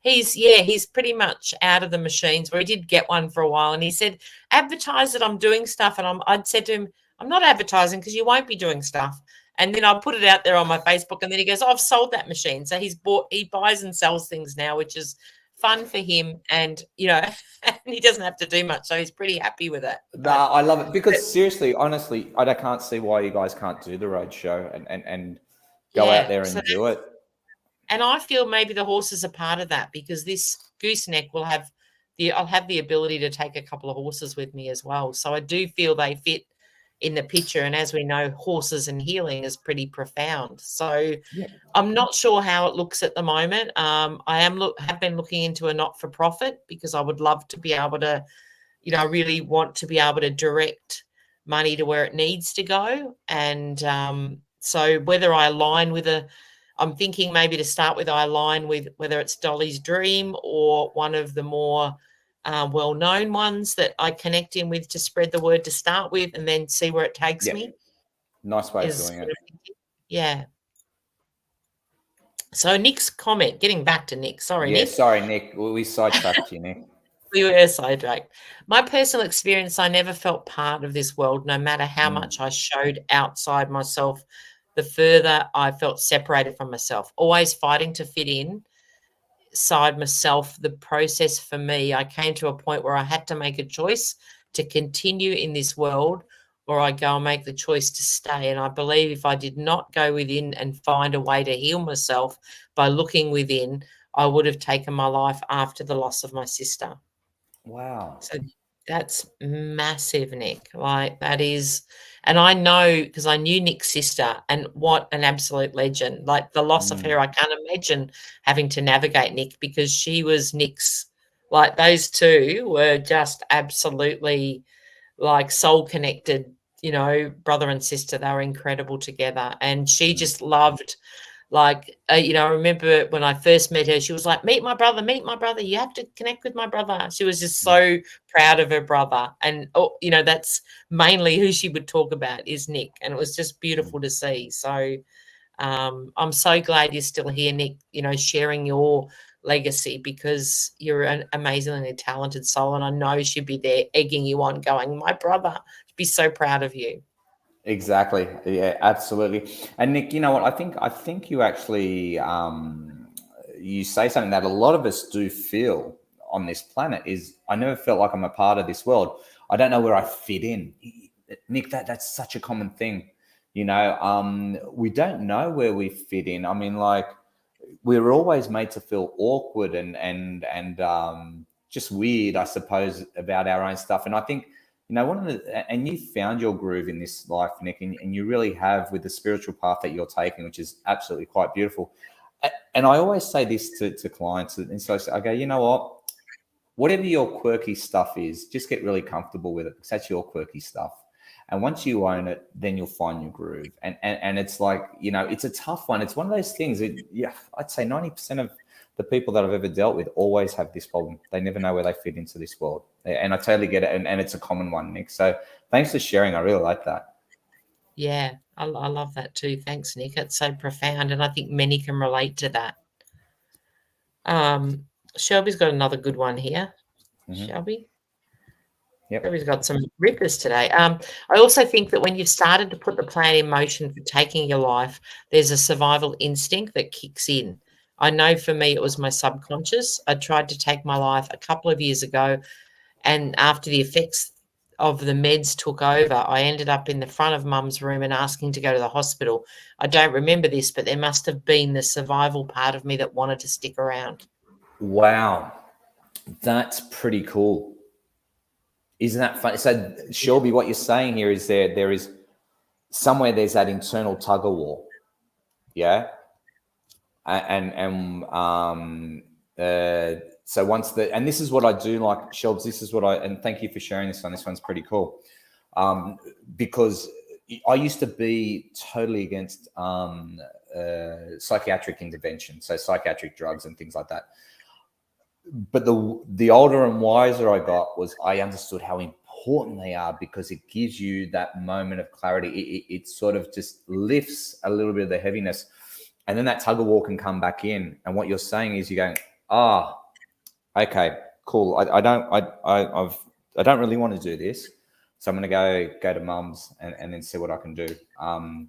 He's pretty much out of the machines, where he did get one for a while, and he said, advertise that I'm doing stuff. And I'd said to him, I'm not advertising because you won't be doing stuff. And then I put it out there on my Facebook, and then he goes, I've sold that machine. So he buys and sells things now, which is fun for him. And, he doesn't have to do much. So he's pretty happy with it. Nah, I love it, because seriously, honestly, I can't see why you guys can't do the road show and go out there and do it. And I feel maybe the horses are part of that, because this gooseneck I'll have the ability to take a couple of horses with me as well. So I do feel they fit in the picture. And as we know, horses and healing is pretty profound. So I'm not sure how it looks at the moment. I have been looking into a not-for-profit, because I would love to be able to, I really want to be able to direct money to where it needs to go. And so whether I align with I'm thinking maybe to start with, I align with whether it's Dolly's Dream or one of the more well-known ones that I connect in with to spread the word to start with, and then see where it takes Yeah. me. Nice way of Is doing sort it. of thinking. Yeah. So Nick's comment, getting back to Nick. Sorry, Yeah, Nick. sorry, Nick. We sidetracked you, Nick. We were sidetracked. My personal experience, I never felt part of this world, no matter how much I showed outside myself. The further I felt separated from myself, always fighting to fit in side myself. The process for me, I came to a point where I had to make a choice to continue in this world, or I go and make the choice to stay. And I believe if I did not go within and find a way to heal myself by looking within, I would have taken my life after the loss of my sister. Wow. So that's massive, Nick. Like that is, and I know because I knew Nick's sister, and what an absolute legend. Like the loss of her, I can't imagine having to navigate Nick, because she was Nick's, like those two were just absolutely like soul connected, brother and sister. They were incredible together. And she just loved, like, I remember when I first met her, she was like, meet my brother, you have to connect with my brother. She was just so proud of her brother. And that's mainly who she would talk about, is Nick. And it was just beautiful to see. So I'm so glad you're still here, Nick, sharing your legacy, because you're an amazingly talented soul, and I know she'd be there egging you on, going, my brother, she'd be so proud of you. Exactly. Yeah, absolutely. And Nick, you know what? I think you actually you say something that a lot of us do feel on this planet is, I never felt like I'm a part of this world. I don't know where I fit in. Nick, that's such a common thing. We don't know where we fit in. I mean, like, we're always made to feel awkward and just weird, I suppose, about our own stuff. And I think, and you found your groove in this life, Nick, and you really have, with the spiritual path that you're taking, which is absolutely quite beautiful. And I always say this to clients, and so I go, you know what? Whatever your quirky stuff is, just get really comfortable with it, because that's your quirky stuff. And once you own it, then you'll find your groove. And it's like, it's a tough one. It's one of those things that, yeah, I'd say 90% of the people that I've ever dealt with always have this problem. They never know where they fit into this world. And I totally get it. And it's a common one, Nick. So thanks for sharing. I really like that. Yeah, I love that too. Thanks, Nick. It's so profound, and I think many can relate to that. Shelby's got another good one here. Shelby? Yep. Shelby's got some rippers today. I also think that when you've started to put the plan in motion for taking your life, there's a survival instinct that kicks in. I know for me, it was my subconscious. I tried to take my life a couple of years ago, and after the effects of the meds took over, I ended up in the front of Mum's room and asking to go to the hospital. I don't remember this, but there must have been the survival part of me that wanted to stick around. Wow. That's pretty cool. Isn't that funny? So, Shelby, what you're saying here is there is somewhere there's that internal tug of war. Yeah. So once and this is what I do like, Shelbs, this is what and thank you for sharing this one. This one's pretty cool. Because I used to be totally against psychiatric intervention, so psychiatric drugs and things like that. But the older and wiser I got, was I understood how important they are, because it gives you that moment of clarity. It sort of just lifts a little bit of the heaviness, and then that tug of war can come back in. And what you're saying is, you're going, okay, cool. I don't really want to do this, so I'm going to go to Mum's and then see what I can do. How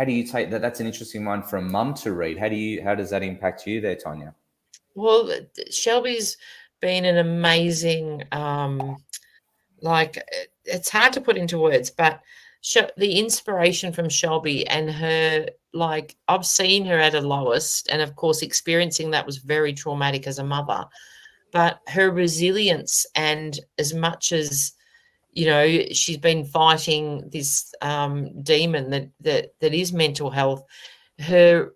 do you take that? That's an interesting one for a mum to read. How does that impact you there, Tonia? Well, Shelby's been an amazing, it's hard to put into words, but the inspiration from Shelby and her, like, I've seen her at her lowest, and of course experiencing that was very traumatic as a mother, but her resilience, and as much as, she's been fighting this demon that is mental health, her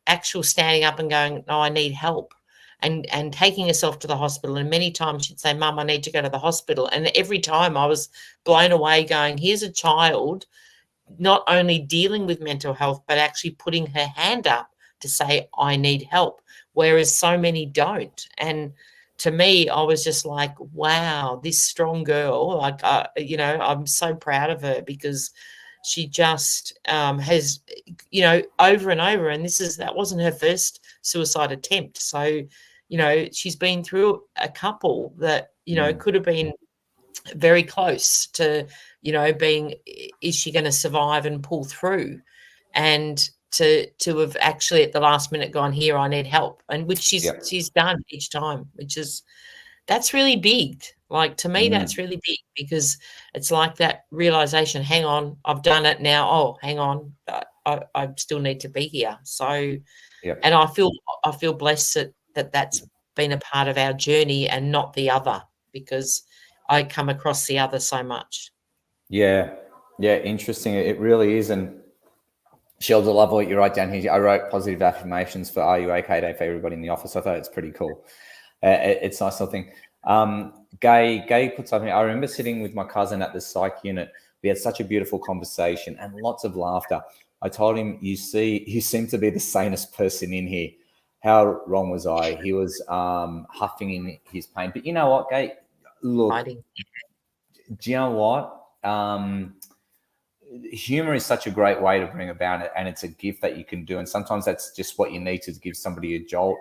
actual standing up and going, "No, I need help," and taking herself to the hospital. And many times she'd say, "Mum, I need to go to the hospital." And every time I was blown away, going, here's a child not only dealing with mental health, but actually putting her hand up to say, I need help, whereas so many don't. And to me, I was just like, wow, this strong girl. Like, you know, I'm so proud of her because she just has, you know, over and over. And that wasn't her first suicide attempt. So, you know, she's been through a couple that, you know, could have been very close to, you know, being, is she going to survive and pull through? And to have actually at the last minute gone, here, I need help, and which she's done each time, that's really big. Like, to me, that's really big, because it's like that realization, hang on, I've done it now. Oh, hang on, I still need to be here. So, and I feel blessed that's been a part of our journey and not the other, because I come across the other so much. Yeah, interesting. It really is. And Shells, I love what you write down here. I wrote positive affirmations for Are You OK Day for everybody in the office. I thought it's pretty cool. It's a nice little thing. Gay put something. I remember sitting with my cousin at the psych unit. We had such a beautiful conversation and lots of laughter. I told him, you seem to be the sanest person in here. How wrong was I? He was huffing in his pain. But you know what, Gay? Look, do you know what? Humor is such a great way to bring about it, and it's a gift that you can do. And sometimes that's just what you need to give somebody a jolt.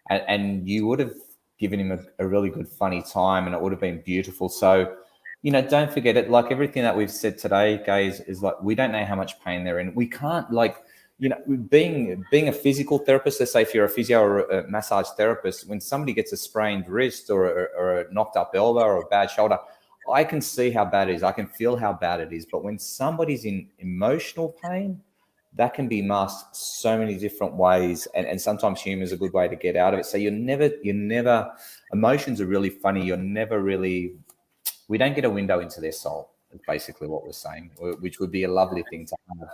And you would have given him a really good, funny time, and it would have been beautiful. So, you know, don't forget it. Like everything that we've said today, guys, is like, we don't know how much pain they're in. We can't, like, you know, being a physical therapist, let's say if you're a physio or a massage therapist, when somebody gets a sprained wrist or a knocked up elbow or a bad shoulder, I can see how bad it is. I can feel how bad it is. But when somebody's in emotional pain, that can be masked so many different ways. And sometimes humor is a good way to get out of it. So you're never, emotions are really funny. We don't get a window into their soul, is basically what we're saying, which would be a lovely thing to have.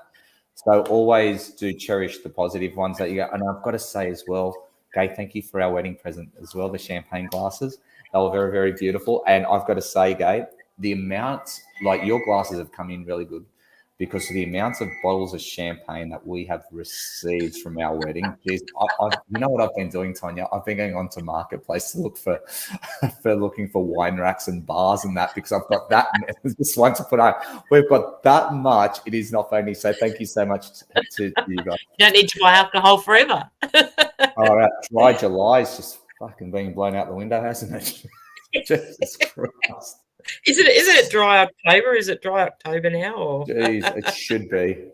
So always do cherish the positive ones that you get. And I've got to say as well, Gay, thank you for our wedding present as well, the champagne glasses. They were very, very beautiful. And I've got to say, Gabe, the amounts, like your glasses have come in really good, because of the amounts of bottles of champagne that we have received from our wedding. Geez, you know what I've been doing, Tonia? I've been going onto Marketplace to look for looking for wine racks and bars and that, because I've got that. Just one to put out. We've got that much. It is not funny. So thank you so much to you guys. You don't need to buy alcohol forever. All right, dry July is just fucking being blown out the window, hasn't it? Jesus Christ. Isn't it dry October? Is it dry October now? Or? Jeez, it should be.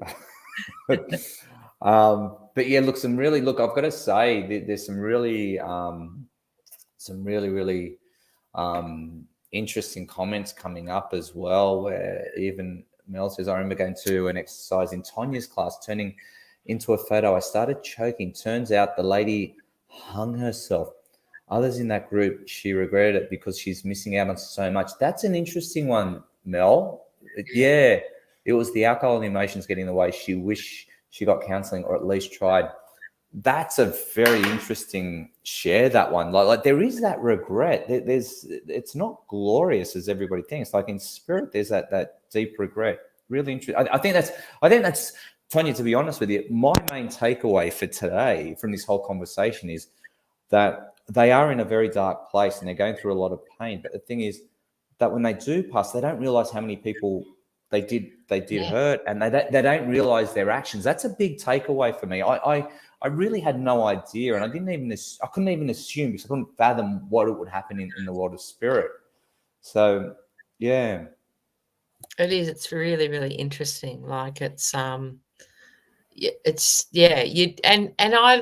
But yeah, look, I've got to say, there's some really interesting comments coming up as well, where even Mel says, I remember going to an exercise in Tonia's class, turning into a photo. I started choking. Turns out the lady hung herself. Others in that group, she regretted it because she's missing out on so much. That's an interesting one, Mel. Yeah, it was the alcohol and the emotions getting in the way. She wished she got counselling, or at least tried. That's a very interesting share, that one. Like there is that regret. It's not glorious as everybody thinks. Like in spirit, there's that deep regret. Really interesting. I think that's Tonia, to be honest with you, my main takeaway for today from this whole conversation is that they are in a very dark place and they're going through a lot of pain. But the thing is that when they do pass, they don't realize how many people they did hurt, and they don't realize their actions. That's a big takeaway for me. I really had no idea, and I couldn't even assume, because I couldn't fathom what it would happen in the world of spirit. So yeah. It is. It's really, really interesting. Like it's I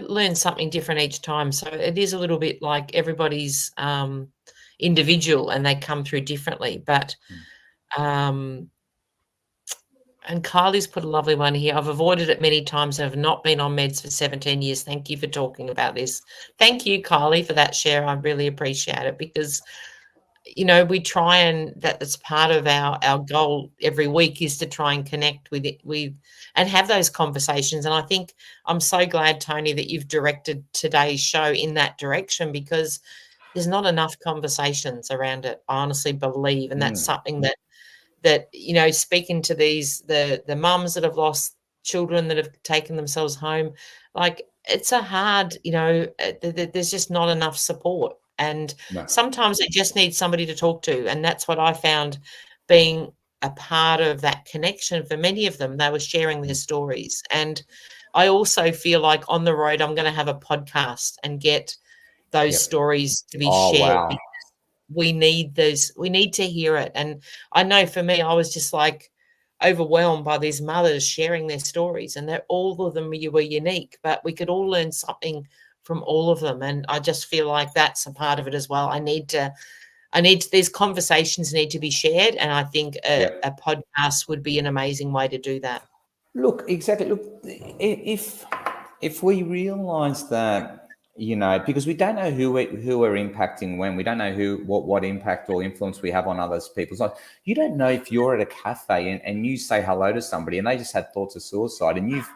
learn something different each time. So it is a little bit like everybody's individual and they come through differently. But and Kylie's put a lovely one here. I've avoided it many times. I've not been on meds for 17 years. Thank you for talking about this. Thank you, Kylie, for that share. I really appreciate it, because you know, we try, and that's part of our goal every week, is to try and connect with and have those conversations. And I think I'm so glad, Tony, that you've directed today's show in that direction, because there's not enough conversations around it. I honestly believe, and that's something that you know, speaking to the mums that have lost children, that have taken themselves home, like it's a hard, you know, there's just not enough support. And No. sometimes they just need somebody to talk to. And that's what I found being a part of that connection for many of them. They were sharing their stories. And I also feel like on the road, I'm going to have a podcast and get those Yep. stories to be Oh, shared. wow. We need those. We need to hear it. And I know for me, I was just like overwhelmed by these mothers sharing their stories, and that all of them were unique, but we could all learn something from all of them. And I just feel like that's a part of it as well. These conversations need to be shared. And I think a podcast would be an amazing way to do that. Look, exactly. Look, if we realise that, because we don't know who we're impacting when, we don't know what impact or influence we have on others people's lives. You don't know if you're at a cafe and you say hello to somebody and they just had thoughts of suicide, and you've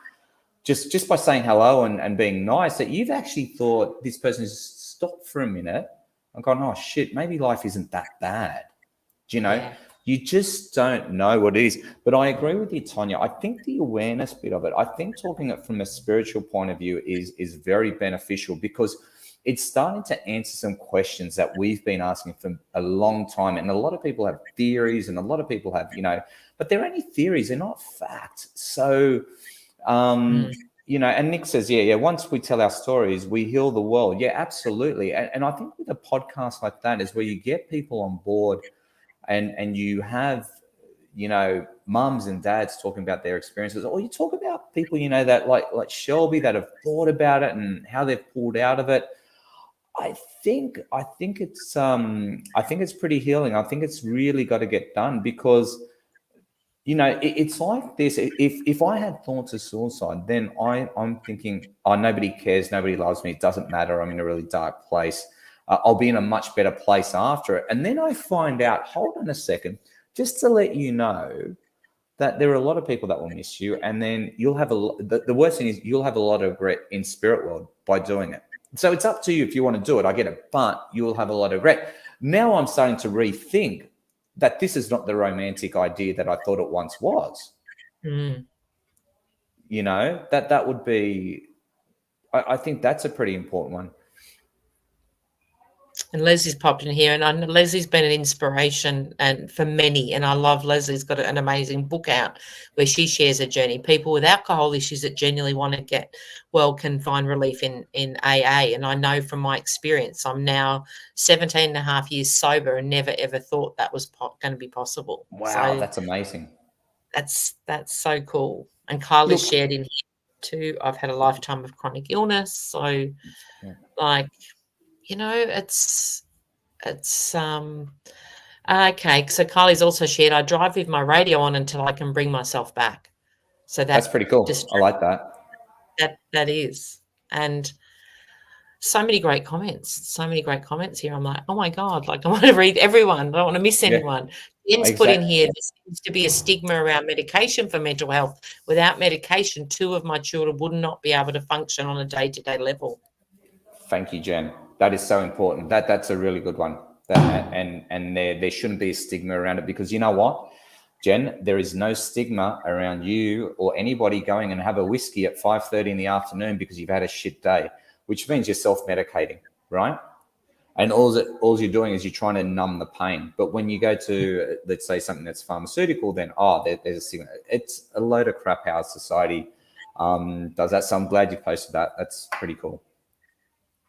just by saying hello and being nice, that you've actually thought this person has stopped for a minute and gone, oh shit, maybe life isn't that bad. Do you know? Yeah. You just don't know what it is. But I agree with you, Tonia. I think the awareness bit of it, I think talking it from a spiritual point of view is very beneficial, because it's starting to answer some questions that we've been asking for a long time. And a lot of people have theories, and a lot of people have, but they're only theories, they're not fact. So, and Nick says, once we tell our stories, we heal the world. Yeah, absolutely. And I think with a podcast like that is where you get people on board, and you have, mums and dads talking about their experiences, or you talk about people, that like Shelby, that have thought about it and how they've pulled out of it. I think it's pretty healing. I think it's really got to get done, because it's like this. If I had thoughts of suicide, then I'm thinking, oh, nobody cares, nobody loves me, it doesn't matter, I'm in a really dark place. I'll be in a much better place after it. And then I find out, hold on a second, just to let you know that there are a lot of people that will miss you. And then you'll have the worst thing is you'll have a lot of regret in spirit world by doing it. So it's up to you if you want to do it. I get it, but you will have a lot of regret. Now I'm starting to rethink that this is not the romantic idea that I thought it once was. Mm. That would be, I think that's a pretty important one. And Leslie's popped in here, and I know Leslie's been an inspiration and for many. And I love Leslie's got an amazing book out where she shares her journey. People with alcohol issues that genuinely want to get well can find relief in AA. And I know from my experience, I'm now 17 and a half years sober and never ever thought that was going to be possible. Wow, So that's amazing. That's so cool. And Kylie shared in here too, I've had a lifetime of chronic illness. So it's okay. So Kylie's also shared, I drive with my radio on until I can bring myself back. So that's pretty cool. I like that. That is. And so many great comments here. I'm like, oh my God, like I want to read everyone. I don't want to miss anyone. Jen's put in here, there seems to be a stigma around medication for mental health. Without medication, 2 of my children would not be able to function on a day-to-day level. Thank you, Jen. That is so important. That's a really good one. And there shouldn't be a stigma around it, because you know what, Jen, there is no stigma around you or anybody going and have a whiskey at 5:30 in the afternoon because you've had a shit day, which means you're self-medicating, right? And all you're doing is you're trying to numb the pain. But when you go to, let's say, something that's pharmaceutical, then there's a stigma. It's a load of crap how society does that. So I'm glad you posted that. That's pretty cool.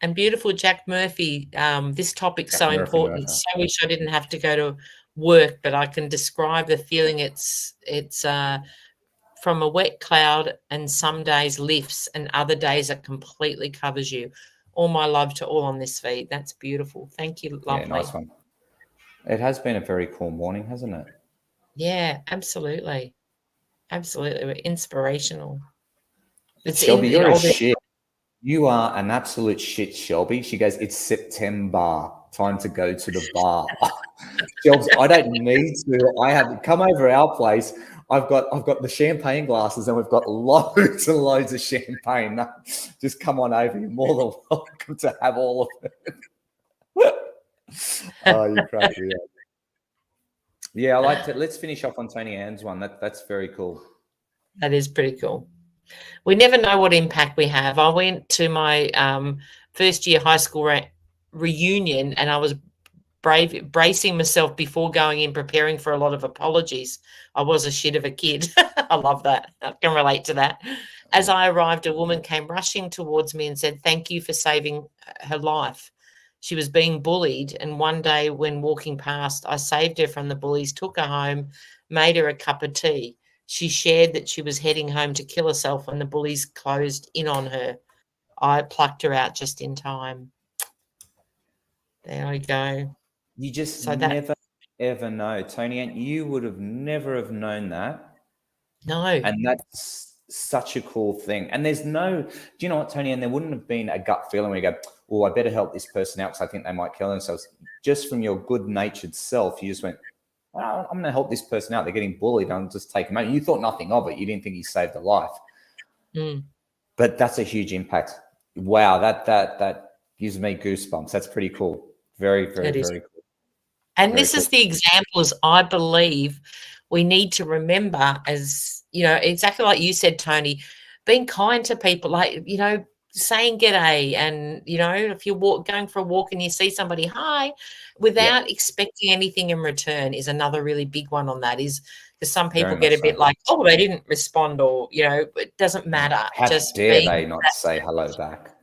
And beautiful Jack Murphy, this topic's so important. So I wish I didn't have to go to work, but I can describe the feeling. It's from a wet cloud, and some days lifts and other days it completely covers you. All my love to all on this feed. That's beautiful. Thank you, lovely. Yeah, nice one. It has been a very cool morning, hasn't it? Yeah, absolutely. Absolutely. We're inspirational. Shelby, you're a shit. You are an absolute shit, Shelby. She goes, it's September. Time to go to the bar. Shelby, I don't need to. I have come over our place. I've got the champagne glasses, and we've got loads and loads of champagne. Just come on over. You're more than welcome to have all of it. Oh, you crazy. Yeah, I like to. Let's finish off on Tony Ann's one. That's very cool. That is pretty cool. We never know what impact we have. I went to my first year high school reunion, and I was bracing myself before going in, preparing for a lot of apologies. I was a shit of a kid. I love that. I can relate to that. As I arrived, a woman came rushing towards me and said, "Thank you for saving her life." She was being bullied, and one day when walking past, I saved her from the bullies, took her home, made her a cup of tea. She shared that she was heading home to kill herself when the bullies closed in on her. I plucked her out just in time. There we go. You just So that never ever know, Tony, and you would have never have known that. no. And that's such a cool thing. And there's no, do you know what, Tony? And there wouldn't have been a gut feeling where you go, oh, I better help this person out because I think they might kill themselves. Just from your good-natured self, you just went, well, I'm going to help this person out. They're getting bullied. I'll just take them out. You thought nothing of it. You didn't think he saved a life. Mm. But that's a huge impact. Wow, that gives me goosebumps. That's pretty cool. Very, very, very cool. And this is the examples I believe we need to remember, as, you know, exactly like you said, Tony, being kind to people, like, you know, saying g'day, and, you know, if you're going for a walk and you see somebody, hi, without expecting anything in return is another really big one on that, is because some people get a bit like, oh, they didn't respond, or, you know, it doesn't matter. How just dare they not say hello back?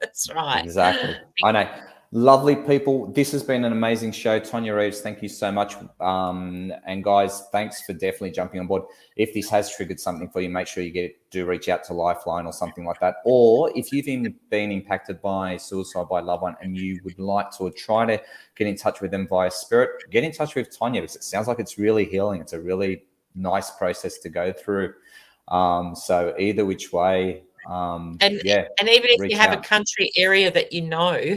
That's right. Exactly. I know. Lovely people. This has been an amazing show. Tonia Reeves, thank you so much. And guys, thanks for definitely jumping on board. If this has triggered something for you, make sure you do reach out to Lifeline or something like that. Or if you've been impacted by suicide by a loved one and you would like to try to get in touch with them via spirit, get in touch with Tonia, because it sounds like it's really healing. It's a really nice process to go through. So either which way, and even if you have a country area that you know,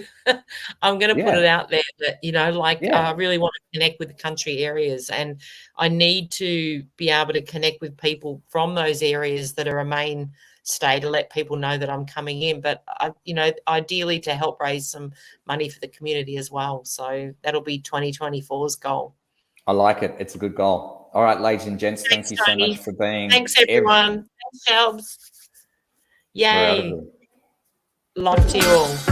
I'm going to put it out there that, you know, like, I really want to connect with the country areas, and I need to be able to connect with people from those areas that are a mainstay to let people know that I'm coming in, but you know, ideally to help raise some money for the community as well. So that'll be 2024's goal. I like it. It's a good goal. All right, ladies and gents, thank you so much for being. Thanks, everyone. Thanks, Shelbs. Yay. Love to you all.